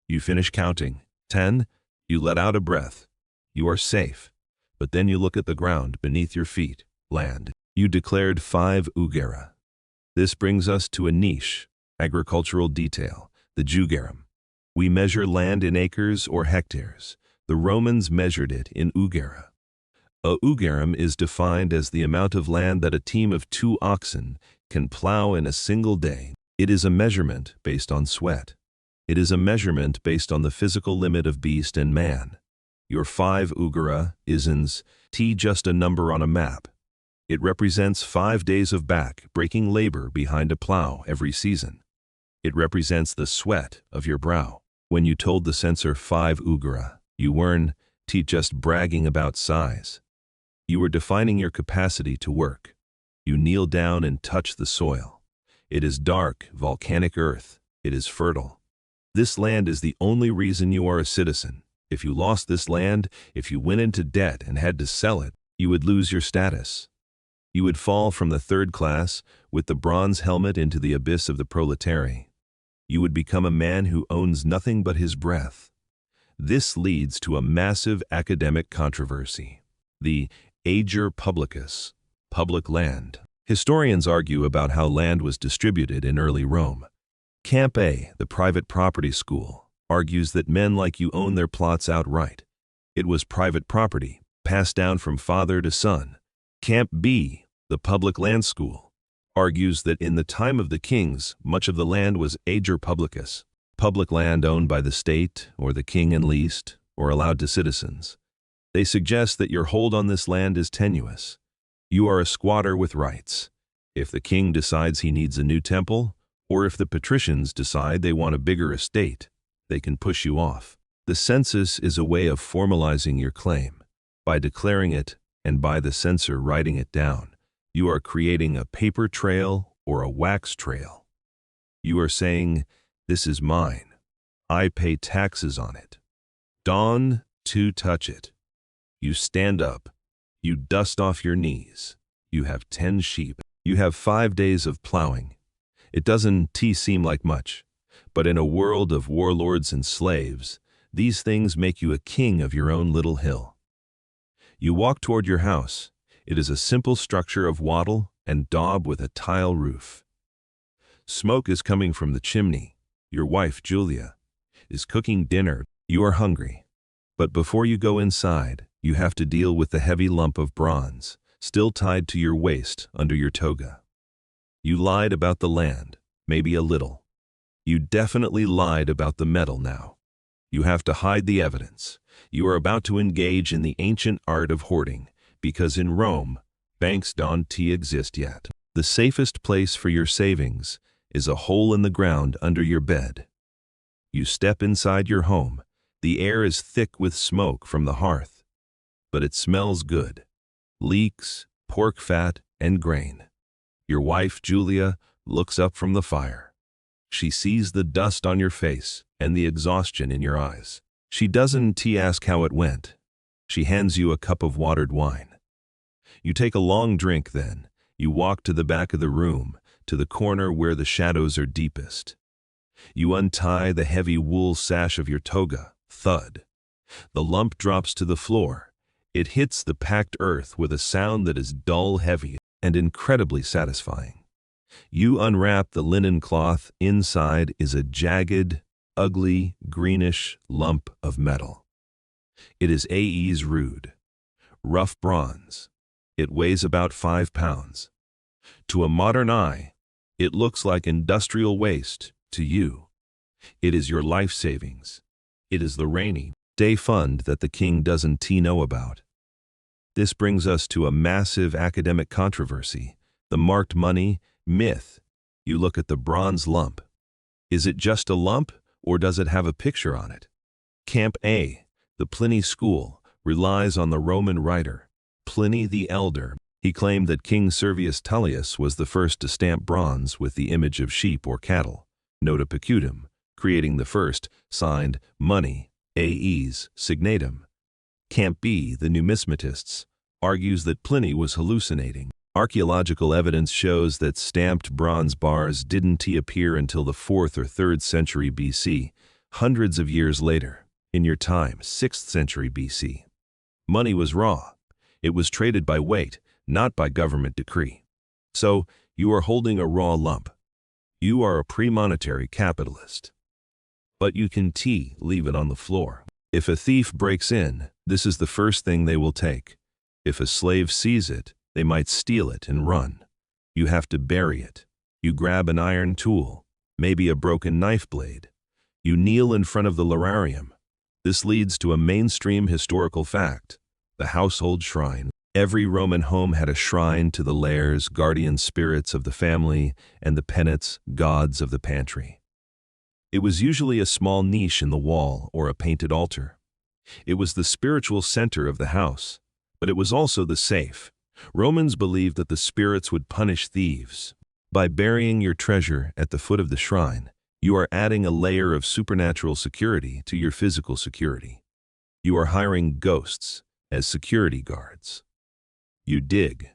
You finish counting 10, you let out a breath. You are safe. But then you look at the ground beneath your feet, land. You declared 5 ugera. This brings us to a niche, agricultural detail, the jugerum. We measure land in acres or hectares. The Romans measured it in ugera. A ugerum is defined as the amount of land that a team of 2 oxen can plow in a single day. It is a measurement based on sweat. It is a measurement based on the physical limit of beast and man. Your 5 ugera isn't T just a number on a map. It represents 5 days of back-breaking labor behind a plow every season. It represents the sweat of your brow. When you told the censor 5 ugera, you weren't T just bragging about size. You were defining your capacity to work. You kneel down and touch the soil. It is dark, volcanic earth. It is fertile. This land is the only reason you are a citizen. If you lost this land, if you went into debt and had to sell it, you would lose your status. You would fall from the 3rd class with the bronze helmet into the abyss of the proletariat. You would become a man who owns nothing but his breath. This leads to a massive academic controversy. The ager publicus, public land. Historians argue about how land was distributed in early Rome. Camp A, the private property school, argues that men like you own their plots outright. It was private property, passed down from father to son. Camp B, the public land school, argues that in the time of the kings, much of the land was ager publicus, public land owned by the state or the king and leased or allowed to citizens. They suggest that your hold on this land is tenuous. You are a squatter with rights. If the king decides he needs a new temple, or if the patricians decide they want a bigger estate, they can push you off. The census is a way of formalizing your claim. By declaring it and by the censor writing it down, you are creating a paper trail or a wax trail. You are saying, this is mine. I pay taxes on it. Dawn to touch it. You stand up. You dust off your knees. You have 10 sheep. You have 5 days of plowing. It doesn't seem like much, but in a world of warlords and slaves, these things make you a king of your own little hill. You walk toward your house. It is a simple structure of wattle and daub with a tile roof. Smoke is coming from the chimney. Your wife, Julia, is cooking dinner. You are hungry. But before you go inside, you have to deal with the heavy lump of bronze, still tied to your waist under your toga. You lied about the land, maybe a little. You definitely lied about the metal now. You have to hide the evidence. You are about to engage in the ancient art of hoarding, because in Rome, banks don't exist yet. The safest place for your savings is a hole in the ground under your bed. You step inside your home. The air is thick with smoke from the hearth, but it smells good. Leeks, pork fat, and grain. Your wife, Julia, looks up from the fire. She sees the dust on your face and the exhaustion in your eyes. She doesn't ask how it went. She hands you a cup of watered wine. You take a long drink then. You walk to the back of the room, to the corner where the shadows are deepest. You untie the heavy wool sash of your toga. Thud. The lump drops to the floor. It hits the packed earth with a sound that is dull, heavy, and incredibly satisfying. You unwrap the linen cloth. Inside is a jagged, ugly, greenish lump of metal. It is AE's rude, rough bronze. It weighs about 5 pounds. To a modern eye, it looks like industrial waste. To you, it is your life savings. It is the rainy day fund that the king doesn't know about. This brings us to a massive academic controversy, the marked money myth. You look at the bronze lump. Is it just a lump, or does it have a picture on it? Camp A, the Pliny School, relies on the Roman writer Pliny the Elder. He claimed that King Servius Tullius was the first to stamp bronze with the image of sheep or cattle, nota pecutum, creating the first signed money, aes signatum. Camp B, the numismatists, argues that Pliny was hallucinating. Archaeological evidence shows that stamped bronze bars didn't appear until the 4th or 3rd century BC, hundreds of years later. In your time, 6th century BC. Money was raw. It was traded by weight, not by government decree. So, you are holding a raw lump. You are a pre-monetary capitalist. But you can leave it on the floor. If a thief breaks in, this is the first thing they will take. If a slave sees it, they might steal it and run. You have to bury it. You grab an iron tool, maybe a broken knife blade. You kneel in front of the lararium. This leads to a mainstream historical fact: the household shrine. Every Roman home had a shrine to the lares, guardian spirits of the family, and the penates, gods of the pantry. It was usually a small niche in the wall or a painted altar. It was the spiritual center of the house, but it was also the safe. Romans believed that the spirits would punish thieves. By burying your treasure at the foot of the shrine, you are adding a layer of supernatural security to your physical security. You are hiring ghosts as security guards. You dig.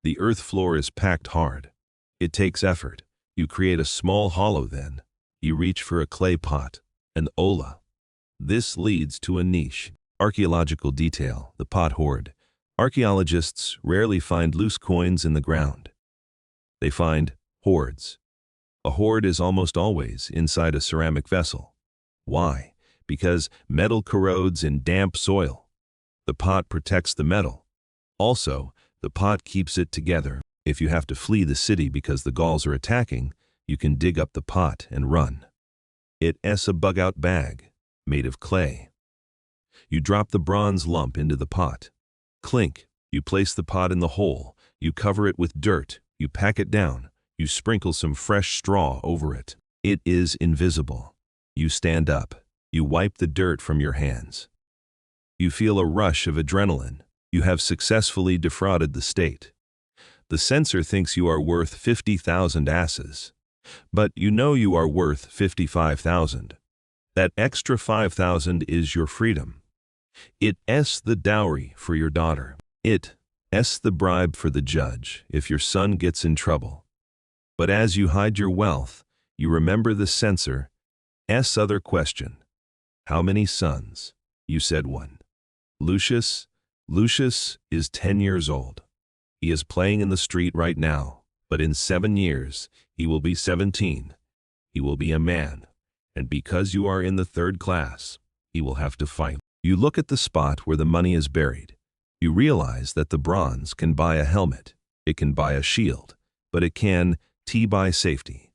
The earth floor is packed hard. It takes effort. You create a small hollow then. You reach for a clay pot, an olla. This leads to a niche. Archaeological detail, the pot hoard. Archaeologists rarely find loose coins in the ground. They find hoards. A hoard is almost always inside a ceramic vessel. Why? Because metal corrodes in damp soil. The pot protects the metal. Also, the pot keeps it together. If you have to flee the city because the Gauls are attacking, you can dig up the pot and run. It's a bug-out bag, made of clay. You drop the bronze lump into the pot. Clink. You place the pot in the hole. You cover it with dirt. You pack it down. You sprinkle some fresh straw over it. It is invisible. You stand up. You wipe the dirt from your hands. You feel a rush of adrenaline. You have successfully defrauded the state. The censor thinks you are worth 50,000 asses. But you know you are worth 55,000. That extra 5,000 is your freedom. It's the dowry for your daughter. It's the bribe for the judge if your son gets in trouble. But as you hide your wealth, you remember the censor's other question. How many sons? You said one. Lucius is 10 years old. He is playing in the street right now, but in 7 years, he will be 17. He will be a man, and because you are in the 3rd class, he will have to fight. You look at the spot where the money is buried. You realize that the bronze can buy a helmet, it can buy a shield, but it can buy safety.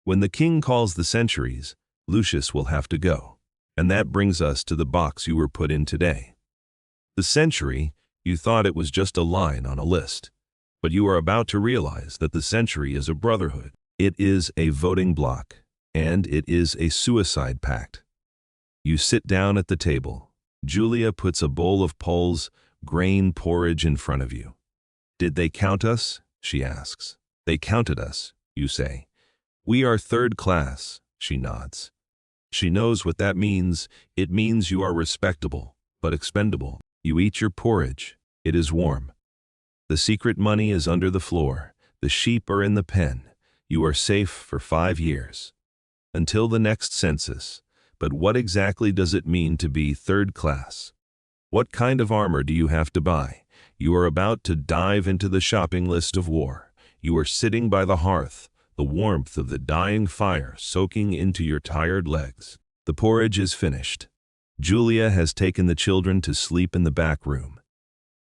When the king calls the centuries, Lucius will have to go. And that brings us to the box you were put in today. The century, you thought it was just a line on a list. But you are about to realize that the century is a brotherhood. It is a voting bloc, and it is a suicide pact. You sit down at the table. Julia puts a bowl of Pole's grain porridge in front of you. Did they count us? She asks. They counted us, you say. We are 3rd class, she nods. She knows what that means. It means you are respectable, but expendable. You eat your porridge. It is warm. The secret money is under the floor. The sheep are in the pen. You are safe for 5 years. Until the next census. But what exactly does it mean to be 3rd class? What kind of armor do you have to buy? You are about to dive into the shopping list of war. You are sitting by the hearth, the warmth of the dying fire soaking into your tired legs. The porridge is finished. Julia has taken the children to sleep in the back room.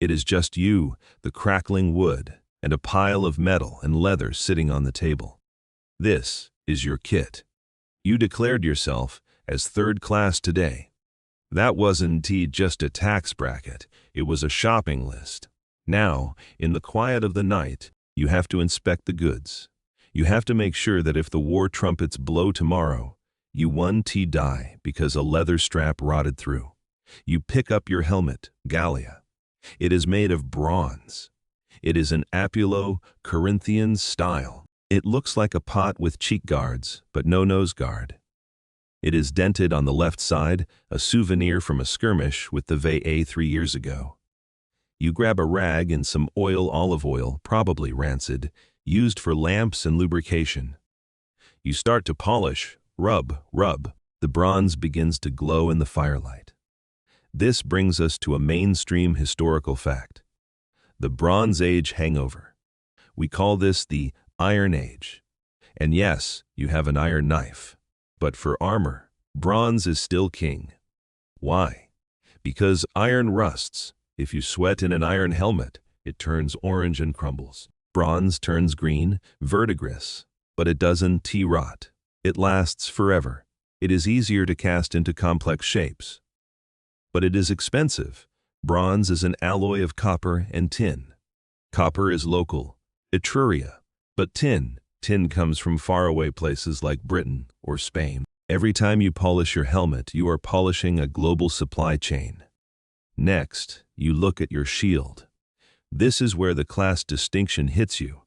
It is just you, the crackling wood, and a pile of metal and leather sitting on the table. This is your kit. You declared yourself as 3rd class today. That wasn't just a tax bracket, it was a shopping list. Now, in the quiet of the night, you have to inspect the goods. You have to make sure that if the war trumpets blow tomorrow, you 1T die because a leather strap rotted through. You pick up your helmet, Gallia. It is made of bronze. It is an Apulo-Corinthian style. It looks like a pot with cheek guards, but no nose guard. It is dented on the left side, a souvenir from a skirmish with the VA 3 years ago. You grab a rag and some olive oil, probably rancid, used for lamps and lubrication. You start to polish, rub. The bronze begins to glow in the firelight. This brings us to a mainstream historical fact: the Bronze Age hangover. We call this the Iron Age. And yes, you have an iron knife. But for armor, bronze is still king. Why? Because iron rusts. If you sweat in an iron helmet, it turns orange and crumbles. Bronze turns green, verdigris, but it doesn't rot. It lasts forever. It is easier to cast into complex shapes. But it is expensive. Bronze is an alloy of copper and tin. Copper is local, Etruria, but tin comes from faraway places like Britain or Spain. Every time you polish your helmet, you are polishing a global supply chain. Next, you look at your shield. This is where the class distinction hits you.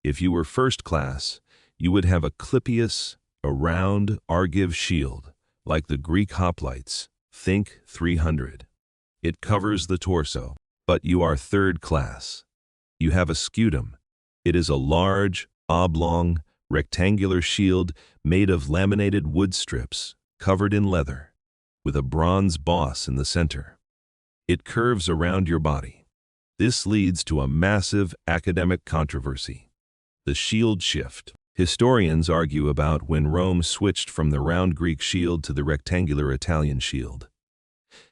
If you were first class, you would have a Clypeus, a round, argive shield, like the Greek hoplites, think 300. It covers the torso. But you are third class. You have a scutum. It is a large, oblong, rectangular shield made of laminated wood strips, covered in leather, with a bronze boss in the center. It curves around your body. This leads to a massive academic controversy: the shield shift. Historians argue about when Rome switched from the round Greek shield to the rectangular Italian shield.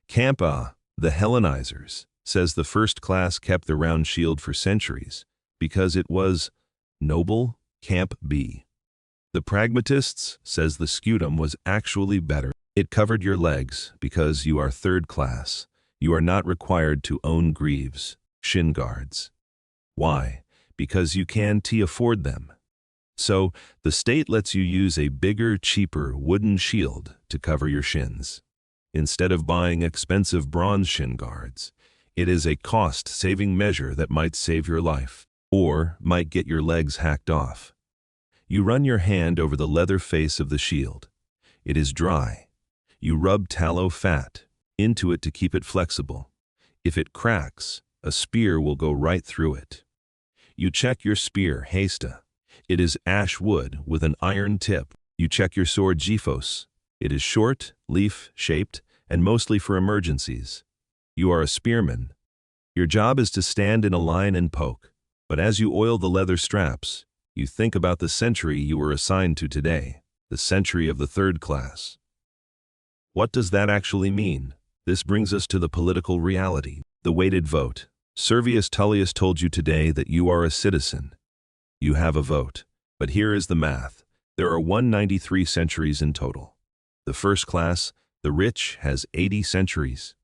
Camp A, the Hellenizers, says the first class kept the round shield for centuries because it was noble. Camp B, the Pragmatists, says the scutum was actually better. It covered your legs because you are third class. You are not required to own greaves, shin guards. Why? Because you can't afford them. So, the state lets you use a bigger, cheaper wooden shield to cover your shins. Instead of buying expensive bronze shin guards, it is a cost-saving measure that might save your life, or might get your legs hacked off. You run your hand over the leather face of the shield. It is dry. You rub tallow fat into it to keep it flexible. If it cracks, a spear will go right through it. You check your spear, Hasta. It is ash wood with an iron tip. You check your sword, Giphos. It is short, leaf-shaped, and mostly for emergencies. You are a spearman. Your job is to stand in a line and poke. But as you oil the leather straps, you think about the century you were assigned to today, the century of the third class. What does that actually mean? This brings us to the political reality, the weighted vote. Servius Tullius told you today that you are a citizen. You have a vote. But here is the math. There are 193 centuries in total. The first class, the rich, has 80 centuries.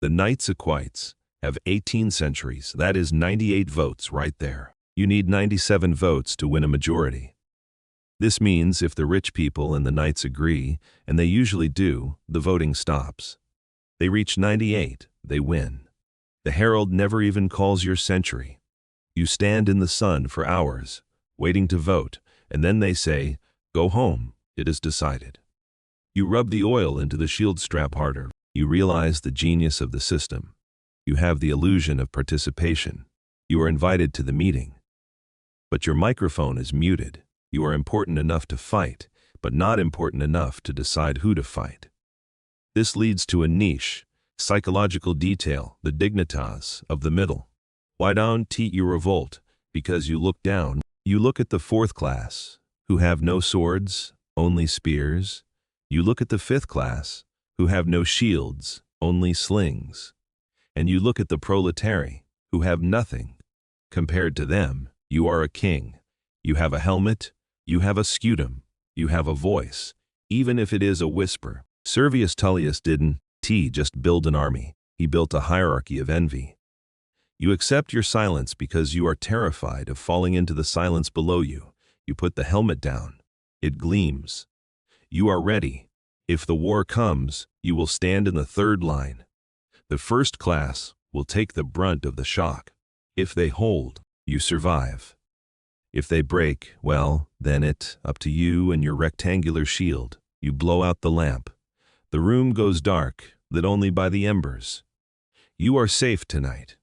The knights equites have 18 centuries. That is 98 votes right there. You need 97 votes to win a majority. This means if the rich people and the knights agree, and they usually do, the voting stops. They reach 98, they win. The herald never even calls your century. You stand in the sun for hours, waiting to vote, and then they say, "Go home, it is decided." You rub the oil into the shield strap harder. You realize the genius of the system. You have the illusion of participation. You are invited to the meeting. But your microphone is muted. You are important enough to fight, but not important enough to decide who to fight. This leads to a niche, psychological detail, the dignitas of the middle. Why don't you revolt? Because you look down. You look at the fourth class, who have no swords, only spears. You look at the fifth class, who have no shields, only slings. And you look at the proletary, who have nothing. Compared to them, you are a king. You have a helmet, you have a scutum, you have a voice, even if it is a whisper. Servius Tullius didn't just build an army. He built a hierarchy of envy. You accept your silence because you are terrified of falling into the silence below you. You put the helmet down. It gleams. You are ready. If the war comes, you will stand in the third line. The first class will take the brunt of the shock. If they hold, you survive. If they break, well, then it's up to you and your rectangular shield. You blow out the lamp. The room goes dark, lit only by the embers. You are safe tonight.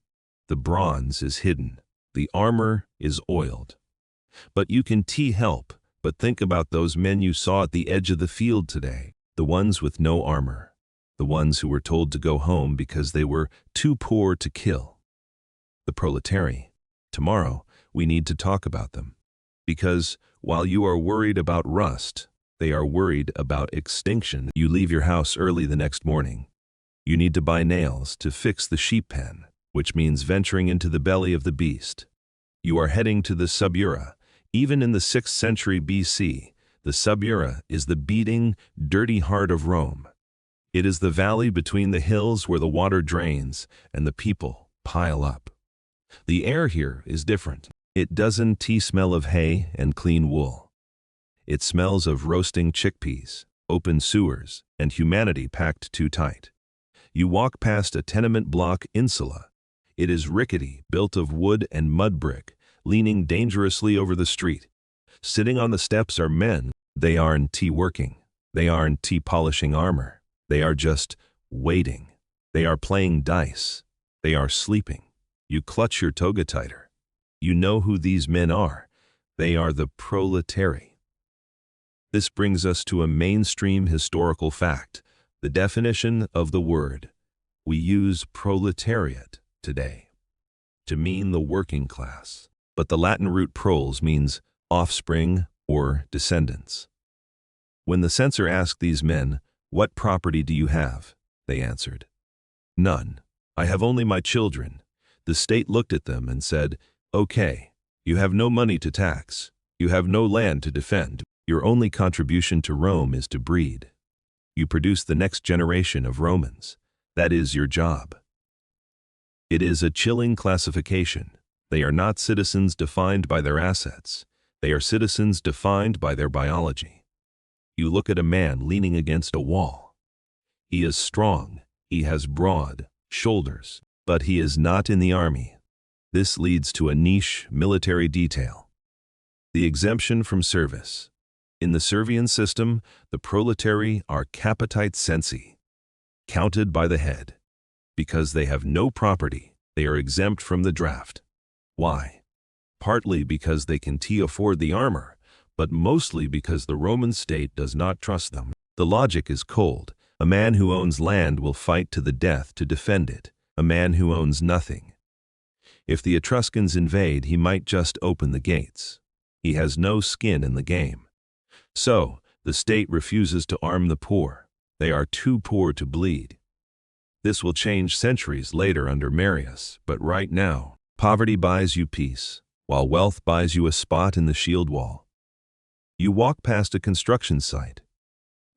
The bronze is hidden. The armor is oiled. But you can help but think about those men you saw at the edge of the field today, the ones with no armor, the ones who were told to go home because they were too poor to kill. The proletariat. Tomorrow, we need to talk about them. Because while you are worried about rust, they are worried about extinction. You leave your house early the next morning. You need to buy nails to fix the sheep pen, which means venturing into the belly of the beast. You are heading to the Subura. Even in the 6th century BC, the Subura is the beating, dirty heart of Rome. It is the valley between the hills where the water drains and the people pile up. The air here is different. It doesn't smell of hay and clean wool. It smells of roasting chickpeas, open sewers, and humanity packed too tight. You walk past a tenement block insula. It is rickety, built of wood and mud brick, leaning dangerously over the street. Sitting on the steps are men. They aren't working. They aren't polishing armor. They are just waiting. They are playing dice. They are sleeping. You clutch your toga tighter. You know who these men are. They are the proletariat. This brings us to a mainstream historical fact, the definition of the word. We use proletariat today to mean the working class, but the Latin root proles means offspring or descendants. When the censor asked these men, "What property do you have?" they answered, "None. I have only my children." The state looked at them and said, "Okay, you have no money to tax. You have no land to defend. Your only contribution to Rome is to breed. You produce the next generation of Romans. That is your job." It is a chilling classification. They are not citizens defined by their assets. They are citizens defined by their biology. You look at a man leaning against a wall. He is strong. He has broad shoulders, but he is not in the army. This leads to a niche military detail. The exemption from service. In the Servian system, the proletariat are capitite censi, counted by the head. Because they have no property, they are exempt from the draft. Why? Partly because they can afford the armor, but mostly because the Roman state does not trust them. The logic is cold. A man who owns land will fight to the death to defend it. A man who owns nothing. If the Etruscans invade, he might just open the gates. He has no skin in the game. So, the state refuses to arm the poor. They are too poor to bleed. This will change centuries later under Marius, but right now, poverty buys you peace, while wealth buys you a spot in the shield wall. You walk past a construction site.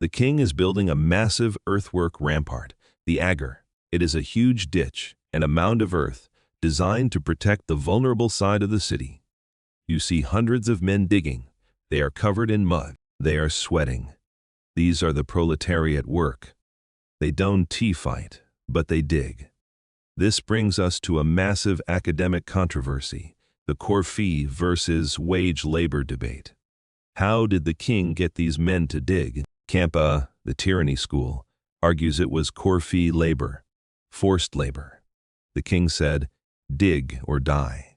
The king is building a massive earthwork rampart, the agger. It is a huge ditch and a mound of earth designed to protect the vulnerable side of the city. You see hundreds of men digging. They are covered in mud. They are sweating. These are the proletariat at work. They don't fight, but they dig. This brings us to a massive academic controversy, the corps versus wage labor debate. How did the king get these men to dig? Campa, the tyranny school, argues it was corps labor, forced labor. The king said, "Dig or die."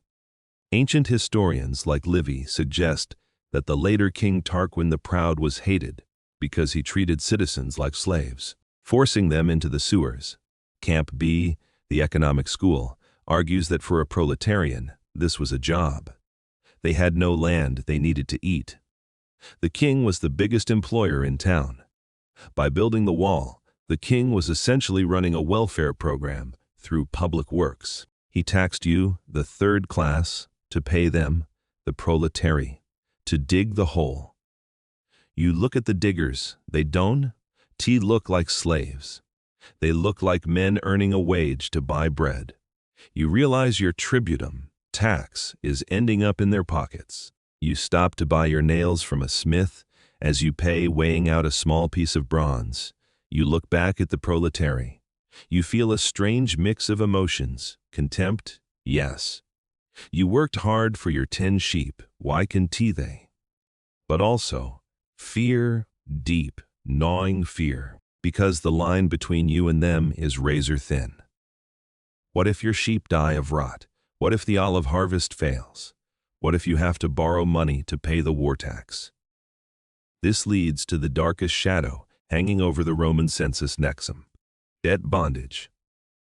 Ancient historians like Livy suggest that the later King Tarquin the Proud was hated because he treated citizens like slaves, forcing them into the sewers. Camp B, the economic school, argues that for a proletarian, this was a job. They had no land, they needed to eat. The king was the biggest employer in town. By building the wall, the king was essentially running a welfare program through public works. He taxed you, the third class, to pay them, the proletariat, to dig the hole. You look at the diggers, they don't look like slaves. They look like men earning a wage to buy bread. You realize your tributum, tax, is ending up in their pockets. You stop to buy your nails from a smith. As you pay, weighing out a small piece of bronze, you look back at the proletary. You feel a strange mix of emotions. Contempt, yes. You worked hard for your 10 sheep, why can't they? But also, fear, deep, gnawing fear, because the line between you and them is razor thin. What if your sheep die of rot? What if the olive harvest fails? What if you have to borrow money to pay the war tax? This leads to the darkest shadow hanging over the Roman census nexum: debt bondage.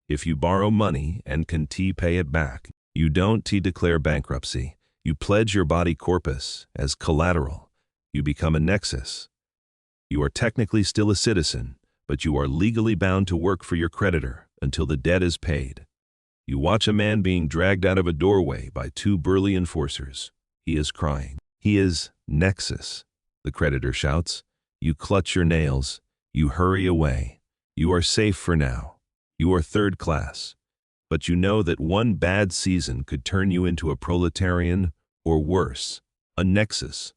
If you borrow money and can pay it back, you don't declare bankruptcy. You pledge your body corpus as collateral. You become a nexus. You are technically still a citizen, but you are legally bound to work for your creditor until the debt is paid. You watch a man being dragged out of a doorway by 2 burly enforcers. He is crying. He is nexus. The creditor shouts. You clutch your nails. You hurry away. You are safe for now. You are third class. But you know that one bad season could turn you into a proletarian, or worse, a nexus.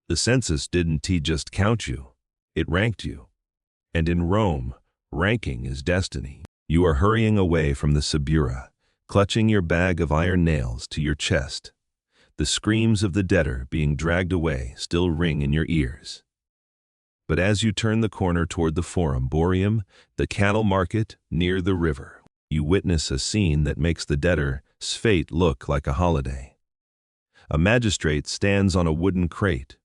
The census didn't just count you. It ranked you. And in Rome, ranking is destiny. You are hurrying away from the Subura, clutching your bag of iron nails to your chest. The screams of the debtor being dragged away still ring in your ears. But as you turn the corner toward the Forum Boarium, the cattle market near the river, you witness a scene that makes the debtor's fate look like a holiday. A magistrate stands on a wooden crate.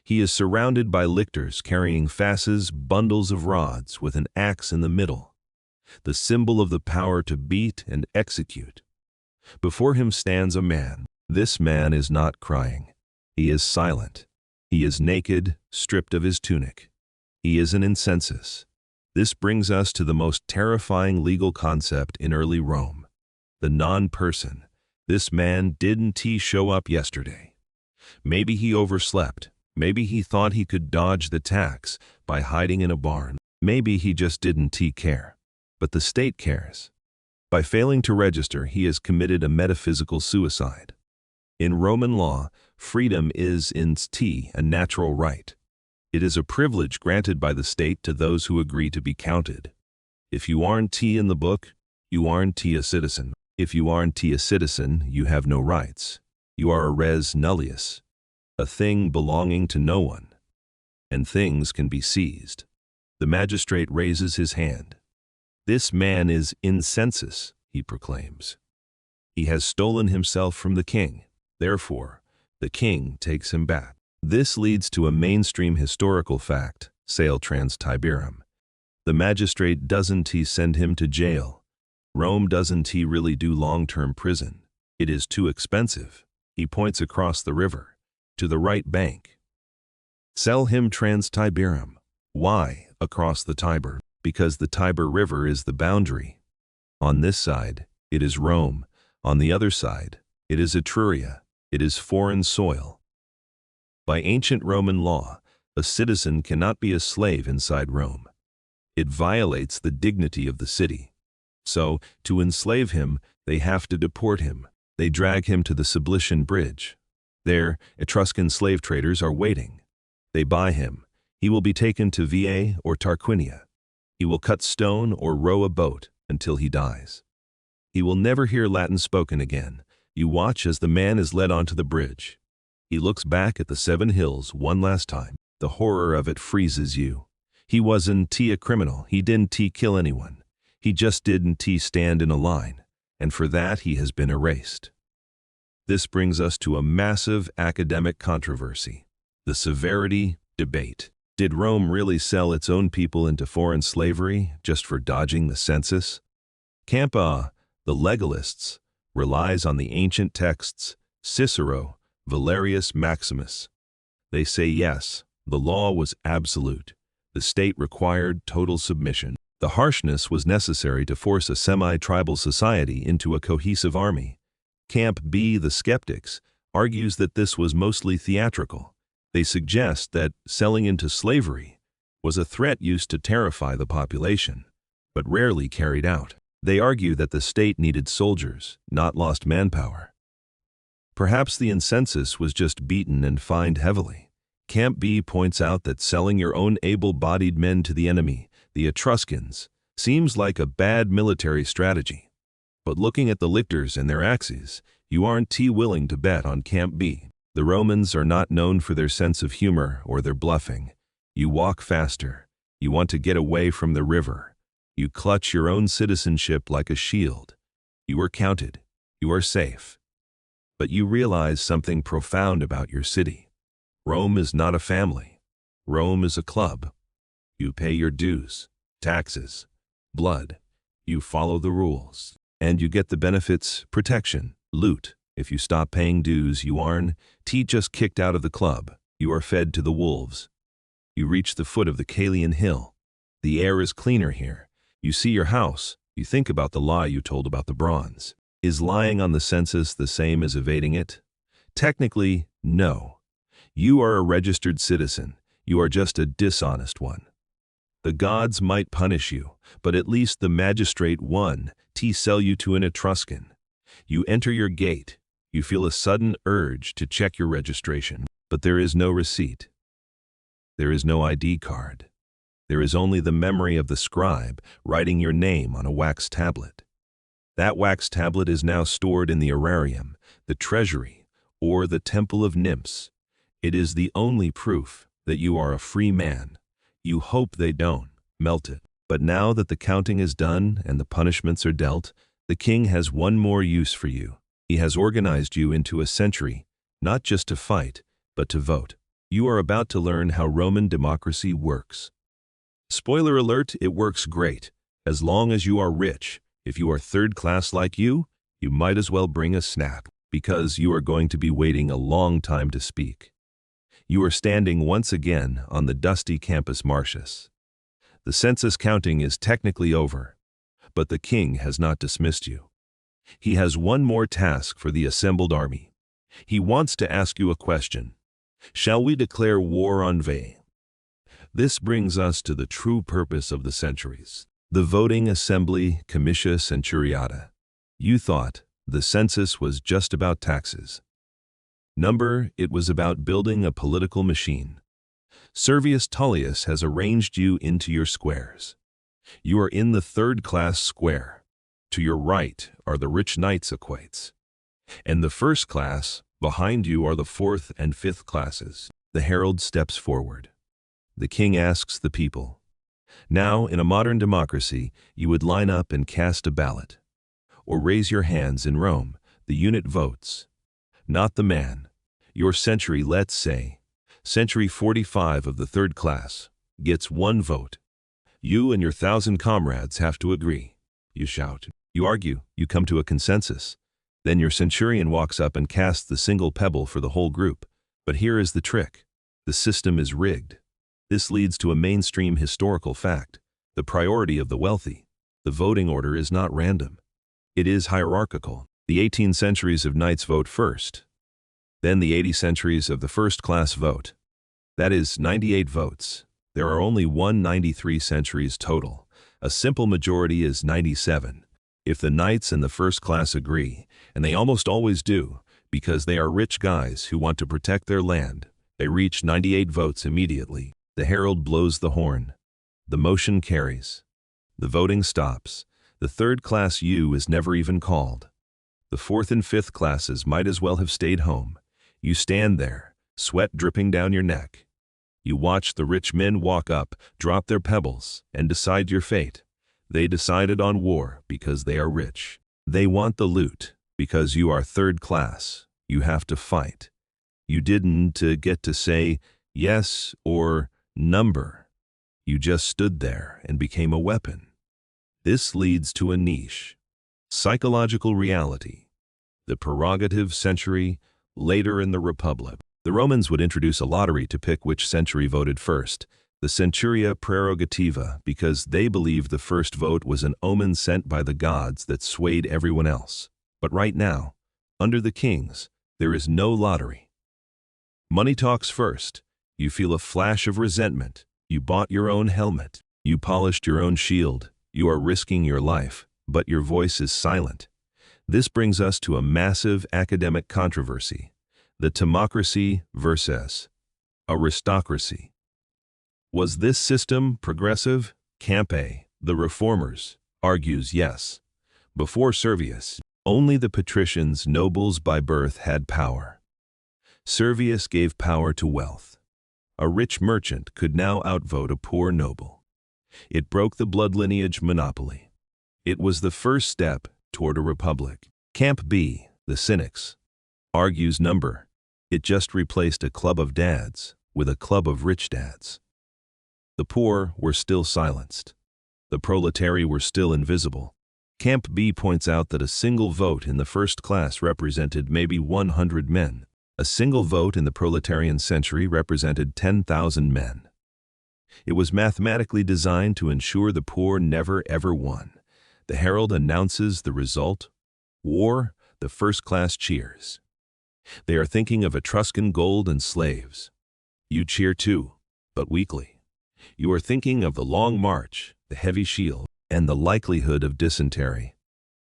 He is surrounded by lictors carrying fasces, bundles of rods with an axe in the middle, the symbol of the power to beat and execute. Before him stands a man. This man is not crying. He is silent. He is naked, stripped of his tunic. He is an incensus. This brings us to the most terrifying legal concept in early Rome: the non-person. This man didn't show up yesterday. Maybe he overslept. Maybe he thought he could dodge the tax by hiding in a barn. Maybe he just didn't care. But the state cares. By failing to register, he has committed a metaphysical suicide. In Roman law, freedom is a natural right. It is a privilege granted by the state to those who agree to be counted. If you aren't in the book, you aren't a citizen. If you aren't a citizen, you have no rights. You are a res nullius, a thing belonging to no one. And things can be seized. The magistrate raises his hand. This man is in census, he proclaims. He has stolen himself from the king. Therefore, the king takes him back. This leads to a mainstream historical fact: sale trans Tiberum. The magistrate doesn't send him to jail. Rome doesn't really do long-term prison. It is too expensive. He points across the river, to the right bank. Sell him trans Tiberum. Why across the Tiber? Because the Tiber River is the boundary. On this side, it is Rome. On the other side, it is Etruria. It is foreign soil. By ancient Roman law, a citizen cannot be a slave inside Rome. It violates the dignity of the city. So, to enslave him, they have to deport him. They drag him to the Sublician Bridge. There, Etruscan slave traders are waiting. They buy him. He will be taken to Veii or Tarquinia. He will cut stone or row a boat until he dies. He will never hear Latin spoken again. You watch as the man is led onto the bridge. He looks back at the 7 hills one last time. The horror of it freezes you. He wasn't a criminal. He didn't kill anyone. He just didn't stand in a line. And for that he has been erased. This brings us to a massive academic controversy: the severity debate. Did Rome really sell its own people into foreign slavery just for dodging the census? Camp A, the legalists, relies on the ancient texts, Cicero, Valerius Maximus. They say yes, the law was absolute. The state required total submission. The harshness was necessary to force a semi-tribal society into a cohesive army. Camp B, the skeptics, argues that this was mostly theatrical. They suggest that selling into slavery was a threat used to terrify the population, but rarely carried out. They argue that the state needed soldiers, not lost manpower. Perhaps the Census was just beaten and fined heavily. Camp B points out that selling your own able-bodied men to the enemy, the Etruscans, seems like a bad military strategy. But looking at the lictors and their axes, you aren't willing to bet on Camp B. The Romans are not known for their sense of humor or their bluffing. You walk faster. You want to get away from the river. You clutch your own citizenship like a shield. You are counted. You are safe. But you realize something profound about your city. Rome is not a family. Rome is a club. You pay your dues, taxes, blood. You follow the rules. And you get the benefits, protection, loot. If you stop paying dues, you aren't just kicked out of the club. You are fed to the wolves. You reach the foot of the Caelian hill. The air is cleaner here. You see your house. You think about the lie you told about the bronze. Is lying on the census the same as evading it? Technically, no. You are a registered citizen. You are just a dishonest one. The gods might punish you, but at least the magistrate won to sell you to an Etruscan. You enter your gate. You feel a sudden urge to check your registration, but there is no receipt. There is no ID card. There is only the memory of the scribe writing your name on a wax tablet. That wax tablet is now stored in the Aerarium, the treasury, or the Temple of Nymphs. It is the only proof that you are a free man. You hope they don't melt it. But now that the counting is done and the punishments are dealt, the king has one more use for you. He has organized you into a century, not just to fight, but to vote. You are about to learn how Roman democracy works. Spoiler alert, it works great. As long as you are rich. If you are third class like you might as well bring a snack, because you are going to be waiting a long time to speak. You are standing once again on the dusty Campus Martius. The census counting is technically over, but the king has not dismissed you. He has one more task for the assembled army. He wants to ask you a question. Shall we declare war on Veii? This brings us to the true purpose of the centuries. The voting assembly, comitia centuriata. You thought the census was just about taxes. It was about building a political machine. Servius Tullius has arranged you into your squares. You are in the third-class square. To your right are the rich knights equates. And the first class, behind you are the fourth and fifth classes. The herald steps forward. The king asks the people. Now, in a modern democracy, you would line up and cast a ballot. Or raise your hands in Rome. The unit votes. Not the man. Your century, let's say, century 45 of the third class, gets one vote. You and your 1,000 comrades have to agree. You shout. You argue. You come to a consensus. Then your centurion walks up and casts the single pebble for the whole group. But here is the trick. The system is rigged. This leads to a mainstream historical fact. The priority of the wealthy. The voting order is not random. It is hierarchical. The 18 centuries of knights vote first. Then the 80 centuries of the first class vote. That is 98 votes. There are only 193 centuries total. A simple majority is 97. If the knights and the first class agree, and they almost always do, because they are rich guys who want to protect their land, they reach 98 votes immediately. The herald blows the horn. The motion carries. The voting stops. The third class U is never even called. The fourth and fifth classes might as well have stayed home. You stand there, sweat dripping down your neck. You watch the rich men walk up, drop their pebbles, and decide your fate. They decided on war because they are rich. They want the loot because you are third class. You have to fight. You didn't get to say yes or number. You just stood there and became a weapon. This leads to a niche. Psychological reality. The prerogative century, later in the Republic. The Romans would introduce a lottery to pick which century voted first, the Centuria Prerogativa, because they believed the first vote was an omen sent by the gods that swayed everyone else. But right now, under the kings, there is no lottery. Money talks first. You feel a flash of resentment. You bought your own helmet. You polished your own shield. You are risking your life, but your voice is silent. This brings us to a massive academic controversy: the timocracy versus aristocracy. Was this system progressive? Camp A, the reformers, argues yes. Before Servius, only the patricians, nobles by birth, had power. Servius gave power to wealth. A rich merchant could now outvote a poor noble. It broke the blood lineage monopoly. It was the first step toward a republic. Camp B, the cynics, argues number. It just replaced a club of dads with a club of rich dads. The poor were still silenced. The proletariat were still invisible. Camp B points out that a single vote in the first class represented maybe 100 men. A single vote in the proletarian century represented 10,000 men. It was mathematically designed to ensure the poor never ever won. The herald announces the result. War, the first class cheers. They are thinking of Etruscan gold and slaves. You cheer too, but weakly. You are thinking of the long march, the heavy shield, and the likelihood of dysentery.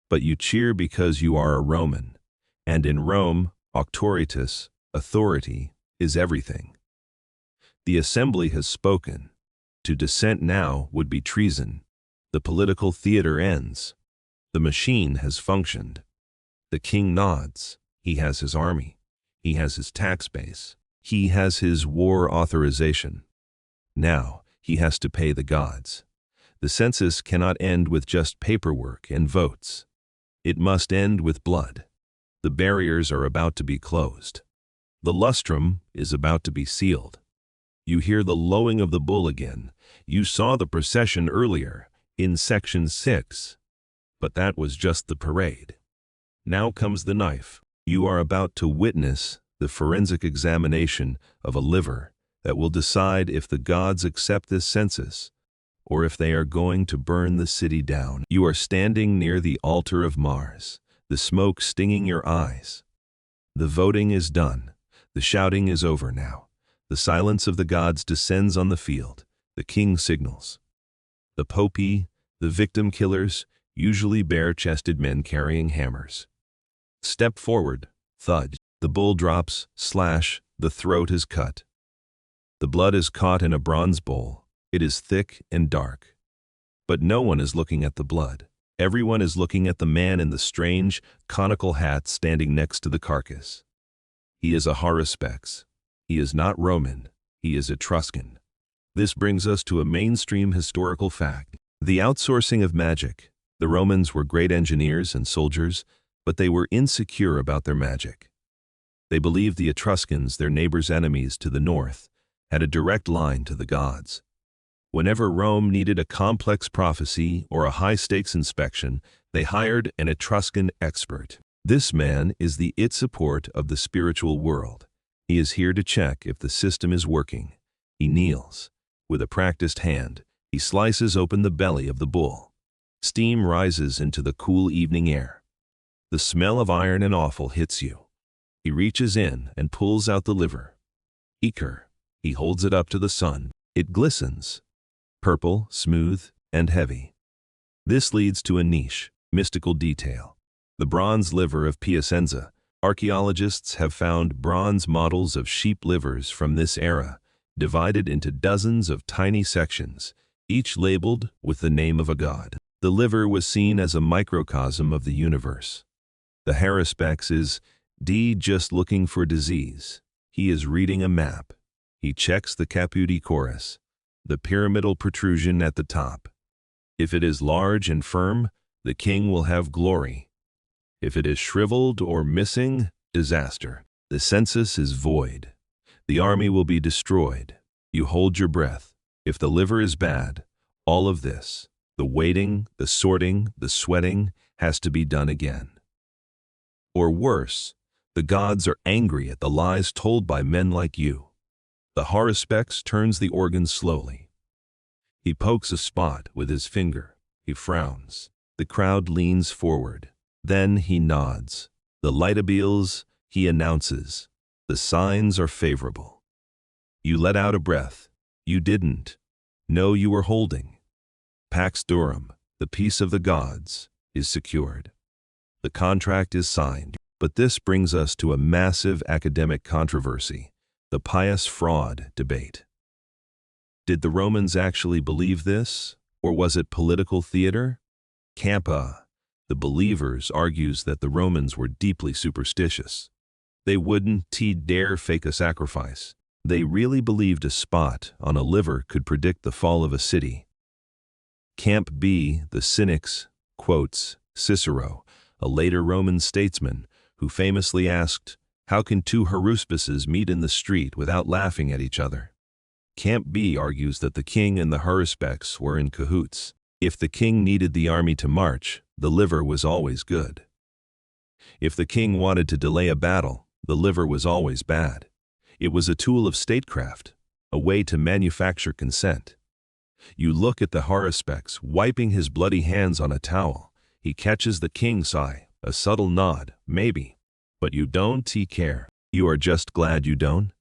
But you cheer because you are a Roman, and in Rome, auctoritas, authority, is everything. The assembly has spoken. To dissent now would be treason. The political theater ends. The machine has functioned. The king nods. He has his army. He has his tax base. He has his war authorization. Now he has to pay the gods. The census cannot end with just paperwork and votes. It must end with blood. The barriers are about to be closed. The lustrum is about to be sealed. You hear the lowing of the bull again. You saw the procession earlier, in section 6. But that was just the parade. Now comes the knife. You are about to witness the forensic examination of a liver that will decide if the gods accept this census, or if they are going to burn the city down. You are standing near the altar of Mars, the smoke stinging your eyes. The voting is done. The shouting is over now. The silence of the gods descends on the field. The king signals. The popey, the victim killers, usually bare-chested men carrying hammers. Step forward, thud. The bull drops, slash, the throat is cut. The blood is caught in a bronze bowl. It is thick and dark. But no one is looking at the blood. Everyone is looking at the man in the strange, conical hat standing next to the carcass. He is a haruspex. He is not Roman. He is Etruscan. This brings us to a mainstream historical fact: the outsourcing of magic. The Romans were great engineers and soldiers, but they were insecure about their magic. They believed the Etruscans, their neighbors' enemies to the north, had a direct line to the gods. Whenever Rome needed a complex prophecy or a high-stakes inspection, they hired an Etruscan expert. This man is the it support of the spiritual world. He is here to check if the system is working. He kneels. With a practiced hand, he slices open the belly of the bull. Steam rises into the cool evening air. The smell of iron and offal hits you. He reaches in and pulls out the liver. Eker. He holds it up to the sun. It glistens. Purple, smooth, and heavy. This leads to a niche, mystical detail. The bronze liver of Piacenza. Archaeologists have found bronze models of sheep livers from this era, divided into dozens of tiny sections, each labeled with the name of a god. The liver was seen as a microcosm of the universe. The haruspex is just looking for disease. He is reading a map. He checks the caput chorus, the pyramidal protrusion at the top. If it is large and firm, the king will have glory. If it is shriveled or missing, disaster. The census is void. The army will be destroyed. You hold your breath. If the liver is bad, all of this, the waiting, the sorting, the sweating, has to be done again. Or worse, the gods are angry at the lies told by men like you. The haruspex turns the organ slowly. He pokes a spot with his finger. He frowns. The crowd leans forward. Then he nods. The litabeels, he announces. The signs are favorable. You let out a breath. You didn't. No, you were holding. Pax Durum, the peace of the gods, is secured. The contract is signed. But this brings us to a massive academic controversy, the pious fraud debate. Did the Romans actually believe this, or was it political theater? Camp A, the believers, argues that the Romans were deeply superstitious. They wouldn't dare fake a sacrifice. They really believed a spot on a liver could predict the fall of a city. Camp B, the cynics, quotes Cicero, a later Roman statesman, who famously asked, "How can two haruspices meet in the street without laughing at each other?" Camp B argues that the king and the haruspics were in cahoots. If the king needed the army to march, the liver was always good. If the king wanted to delay a battle, the liver was always bad. It was a tool of statecraft, a way to manufacture consent. You look at the haruspics wiping his bloody hands on a towel. He catches the king's eye, a subtle nod, maybe. But you don't care. You are just glad you don't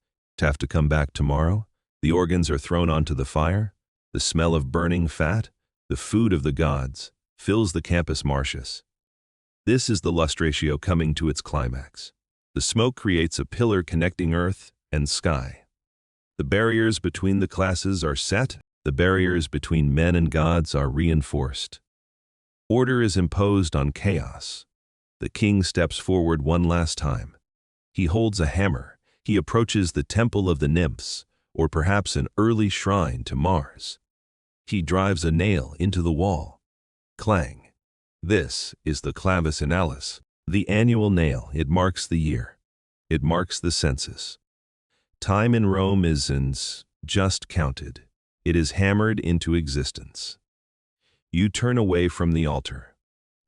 have to come back tomorrow. The organs are thrown onto the fire. The smell of burning fat, the food of the gods, fills the Campus Martius. This is the lustratio coming to its climax. The smoke creates a pillar connecting earth and sky. The barriers between the classes are set. The barriers between men and gods are reinforced. Order is imposed on chaos. The king steps forward one last time. He holds a hammer. He approaches the temple of the nymphs, or perhaps an early shrine to Mars. He drives a nail into the wall. Clang. This is the clavis analis, the annual nail. It marks the year. It marks the census. Time in Rome isn't just counted. It is hammered into existence. You turn away from the altar.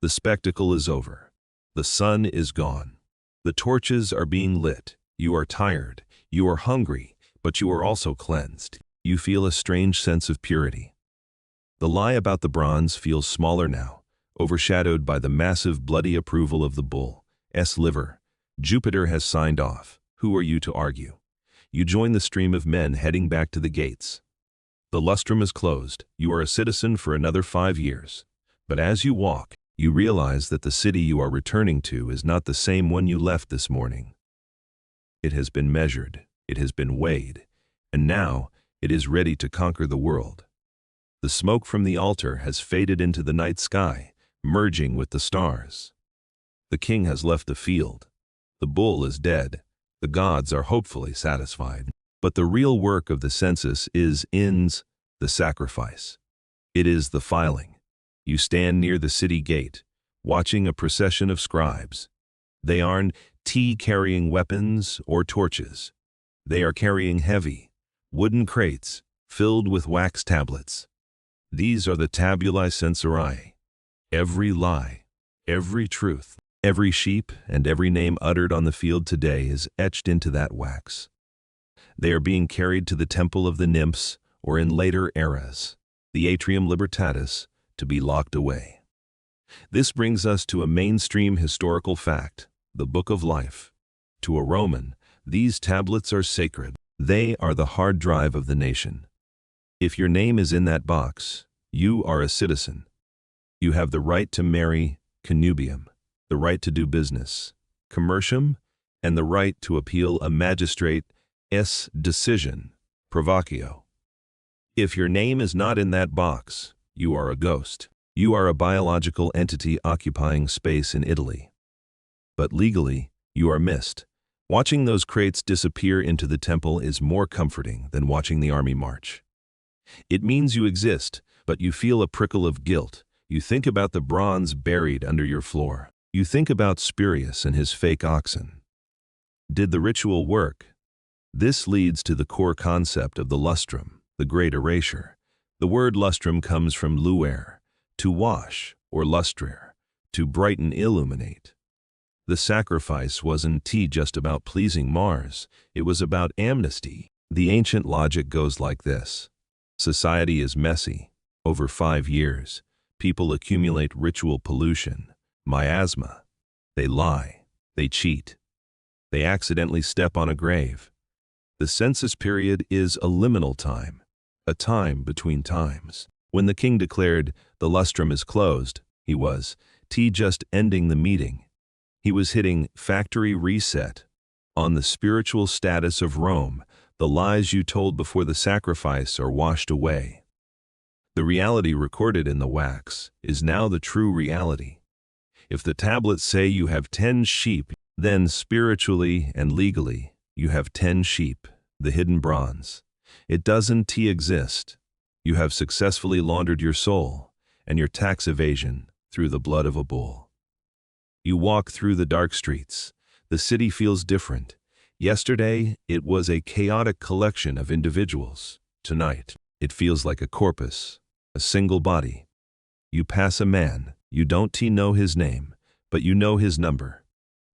The spectacle is over. The sun is gone. The torches are being lit. You are tired. You are hungry, but you are also cleansed. You feel a strange sense of purity. The lie about the bronze feels smaller now, overshadowed by the massive bloody approval of the bull's liver. Jupiter has signed off. Who are you to argue? You join the stream of men heading back to the gates. The lustrum is closed. You are a citizen for another 5 years. But as you walk, you realize that the city you are returning to is not the same one you left this morning. It has been measured, it has been weighed, and now it is ready to conquer the world. The smoke from the altar has faded into the night sky, merging with the stars. The king has left the field. The bull is dead. The gods are hopefully satisfied. But the real work of the census is in the sacrifice. It is the filing. You stand near the city gate, watching a procession of scribes. They aren't carrying weapons or torches. They are carrying heavy, wooden crates filled with wax tablets. These are the tabulae censurae. Every lie, every truth, every sheep, and every name uttered on the field today is etched into that wax. They are being carried to the temple of the nymphs, or in later eras, the atrium libertatis, to be locked away. This brings us to a mainstream historical fact, the Book of Life. To a Roman, these tablets are sacred. They are the hard drive of the nation. If your name is in that box, you are a citizen. You have the right to marry, connubium, the right to do business, commercium, and the right to appeal a magistrate's decision, provocatio. If your name is not in that box, you are a ghost. You are a biological entity occupying space in Italy. But legally, you are missed. Watching those crates disappear into the temple is more comforting than watching the army march. It means you exist, but you feel a prickle of guilt. You think about the bronze buried under your floor. You think about Spurius and his fake oxen. Did the ritual work? This leads to the core concept of the lustrum, the great erasure. The word lustrum comes from luere, to wash, or lustrare, to brighten, illuminate. The sacrifice wasn't just about pleasing Mars, it was about amnesty. The ancient logic goes like this. Society is messy. Over 5 years, people accumulate ritual pollution, miasma. They lie, they cheat, they accidentally step on a grave. The census period is a liminal time, a time between times. When the king declared the lustrum is closed, he was just ending the meeting. He was hitting factory reset on the spiritual status of Rome. The lies you told before the sacrifice are washed away. The reality recorded in the wax is now the true reality. If the tablets say you have 10 sheep, then spiritually and legally, you have 10 sheep, the hidden bronze. It doesn't exist. You have successfully laundered your soul and your tax evasion through the blood of a bull. You walk through the dark streets. The city feels different. Yesterday, it was a chaotic collection of individuals. Tonight, it feels like a corpus, a single body. You pass a man. You don't know his name, but you know his number.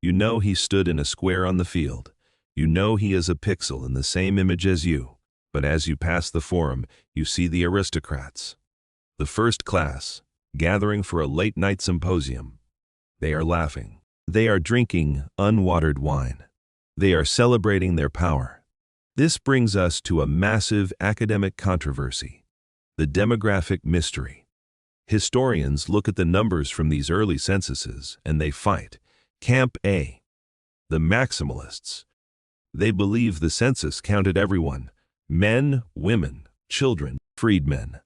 You know he stood in a square on the field. You know he is a pixel in the same image as you. But as you pass the forum, you see the aristocrats. The first class, gathering for a late-night symposium. They are laughing. They are drinking unwatered wine. They are celebrating their power. This brings us to a massive academic controversy, the demographic mystery. Historians look at the numbers from these early censuses and they fight. Camp A, the maximalists. They believe the census counted everyone, men, women, children, freedmen.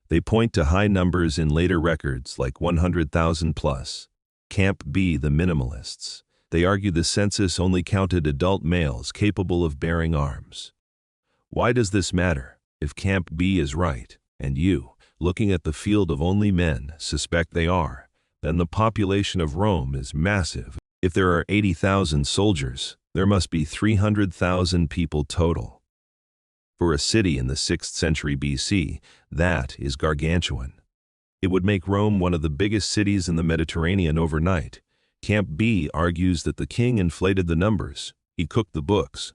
They point to high numbers in later records like 100,000 plus. Camp B, the minimalists. They argue the census only counted adult males capable of bearing arms. Why does this matter? If Camp B is right, and you, looking at the field of only men, suspect they are, then the population of Rome is massive. If there are 80,000 soldiers, there must be 300,000 people total. For a city in the 6th century BC, that is gargantuan. It would make Rome one of the biggest cities in the Mediterranean overnight. Camp B argues that the king inflated the numbers. He cooked the books.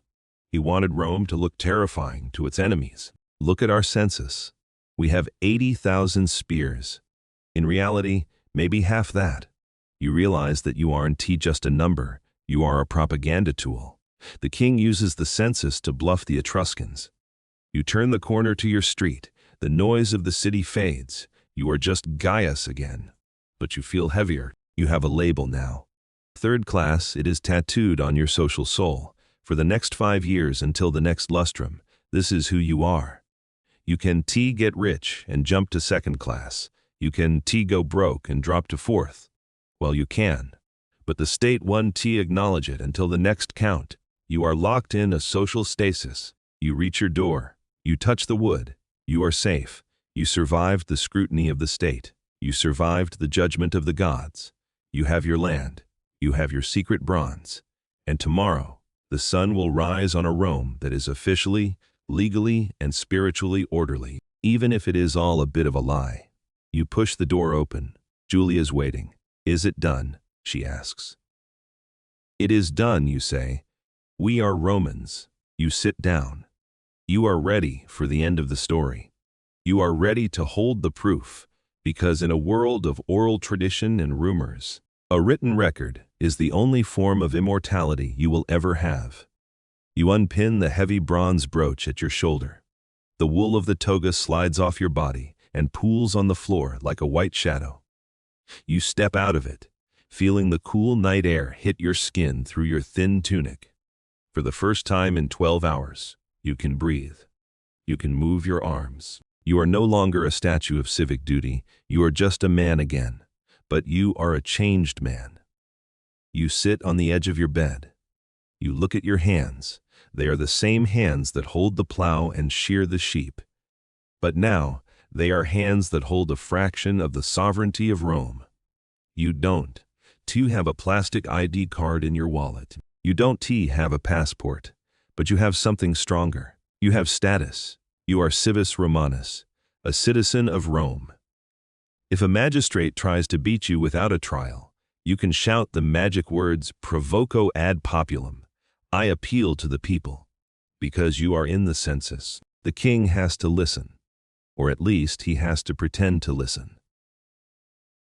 He wanted Rome to look terrifying to its enemies. Look at our census. We have 80,000 spears. In reality, maybe half that. You realize that you aren't just a number. You are a propaganda tool. The king uses the census to bluff the Etruscans. You turn the corner to your street. The noise of the city fades. You are just Gaius again. But you feel heavier. You have a label now. Third class, it is tattooed on your social soul. For the next 5 years until the next lustrum, this is who you are. You can get rich and jump to second class. You can go broke and drop to fourth. Well, you can. But the state won't acknowledge it until the next count. You are locked in a social stasis. You reach your door. You touch the wood. You are safe. You survived the scrutiny of the state. You survived the judgment of the gods. You have your land. You have your secret bronze. And tomorrow, the sun will rise on a Rome that is officially, legally, and spiritually orderly, even if it is all a bit of a lie. You push the door open. Julia's waiting. Is it done? She asks. It is done, you say. We are Romans. You sit down. You are ready for the end of the story. You are ready to hold the proof, because in a world of oral tradition and rumors, a written record is the only form of immortality you will ever have. You unpin the heavy bronze brooch at your shoulder. The wool of the toga slides off your body and pools on the floor like a white shadow. You step out of it, feeling the cool night air hit your skin through your thin tunic. For the first time in 12 hours, you can breathe. You can move your arms. You are no longer a statue of civic duty. You are just a man again. But you are a changed man. You sit on the edge of your bed. You look at your hands. They are the same hands that hold the plow and shear the sheep. But now, they are hands that hold a fraction of the sovereignty of Rome. You don't. You have a plastic ID card in your wallet. You don't have a passport. But you have something stronger. You have status. You are civis Romanus, a citizen of Rome. If a magistrate tries to beat you without a trial, you can shout the magic words provoco ad populum. I appeal to the people. Because you are in the census, the king has to listen. Or at least he has to pretend to listen.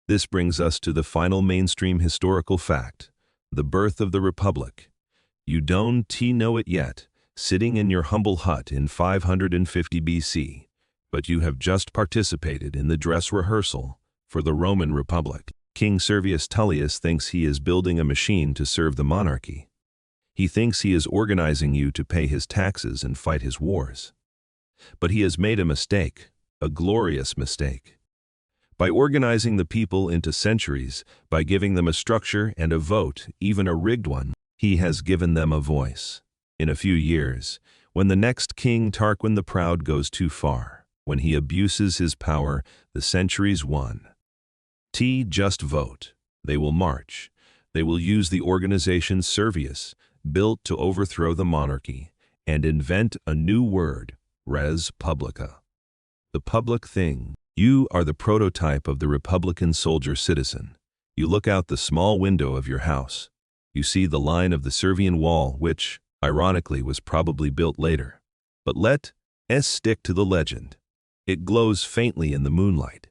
This brings us to the final mainstream historical fact, the birth of the Republic. You don't know it yet, sitting in your humble hut in 550 BC, but you have just participated in the dress rehearsal for the Roman Republic. King Servius Tullius thinks he is building a machine to serve the monarchy. He thinks he is organizing you to pay his taxes and fight his wars. But he has made a mistake, a glorious mistake. By organizing the people into centuries, by giving them a structure and a vote, even a rigged one, he has given them a voice. In a few years, when the next King Tarquin the Proud goes too far, when he abuses his power, the centuries won. Just vote. They will march. They will use the organization Servius, built to overthrow the monarchy, and invent a new word, res publica. The public thing. You are the prototype of the Republican soldier-citizen. You look out the small window of your house. You see the line of the Servian wall, which, ironically, was probably built later. But let us stick to the legend. It glows faintly in the moonlight.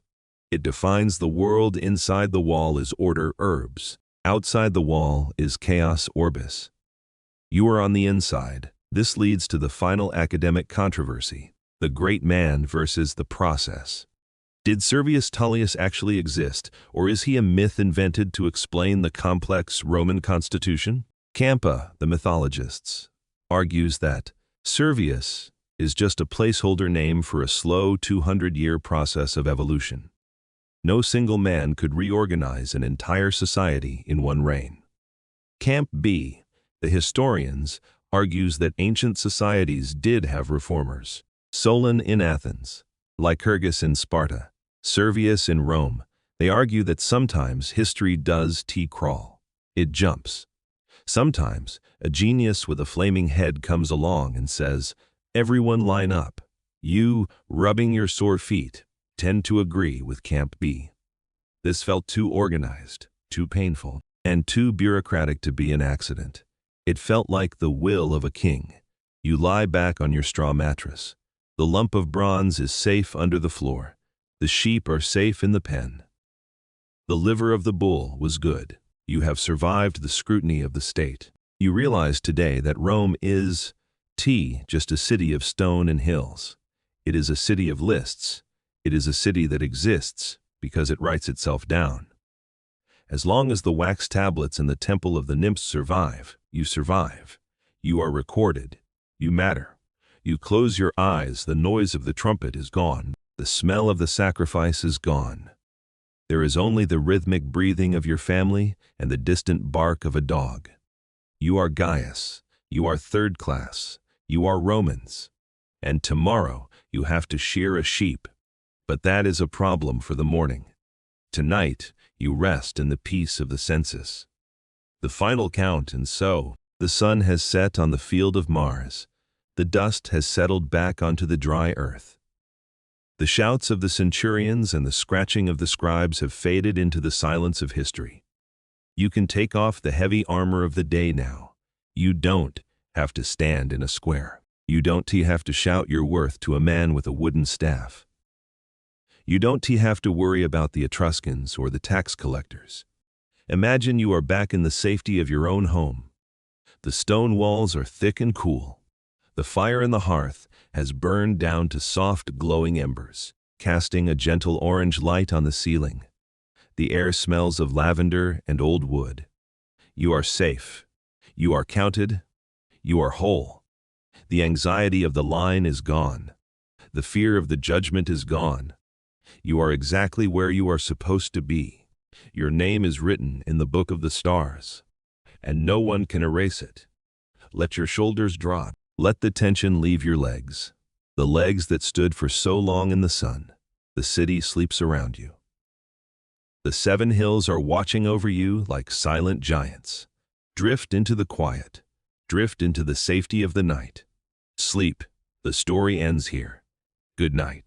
It defines the world. Inside the wall is order urbs. Outside the wall is chaos orbis. You are on the inside. This leads to the final academic controversy, the great man versus the process. Did Servius Tullius actually exist, or is he a myth invented to explain the complex Roman constitution? Campa, the mythologists, argues that Servius is just a placeholder name for a slow 200-year process of evolution. No single man could reorganize an entire society in one reign. Camp B, the historians, argues that ancient societies did have reformers. Solon in Athens, Lycurgus in Sparta, Servius in Rome. They argue that sometimes history does crawl. It jumps. Sometimes a genius with a flaming head comes along and says, "Everyone line up." You, rubbing your sore feet, tend to agree with Camp B. This felt too organized, too painful, and too bureaucratic to be an accident. It felt like the will of a king. You lie back on your straw mattress. The lump of bronze is safe under the floor. The sheep are safe in the pen. The liver of the bull was good. You have survived the scrutiny of the state. You realize today that Rome is just a city of stone and hills. It is a city of lists. It is a city that exists because it writes itself down. As long as the wax tablets in the temple of the nymphs survive, you survive. You are recorded. You matter. You close your eyes, the noise of the trumpet is gone. The smell of the sacrifice is gone. There is only the rhythmic breathing of your family and the distant bark of a dog. You are Gaius. You are third class. You are Romans. And tomorrow you have to shear a sheep. But that is a problem for the morning. Tonight you rest in the peace of the census. The final count, and so the sun has set on the field of Mars. The dust has settled back onto the dry earth. The shouts of the centurions and the scratching of the scribes have faded into the silence of history. You can take off the heavy armor of the day now. You don't have to stand in a square. You don't have to shout your worth to a man with a wooden staff. You don't have to worry about the Etruscans or the tax collectors. Imagine you are back in the safety of your own home. The stone walls are thick and cool. The fire in the hearth has burned down to soft, glowing embers, casting a gentle orange light on the ceiling. The air smells of lavender and old wood. You are safe. You are counted. You are whole. The anxiety of the line is gone. The fear of the judgment is gone. You are exactly where you are supposed to be. Your name is written in the book of the stars, and no one can erase it. Let your shoulders drop. Let the tension leave your legs, the legs that stood for so long in the sun. The city sleeps around you. The 7 hills are watching over you like silent giants. Drift into the quiet. Drift into the safety of the night. Sleep. The story ends here. Good night.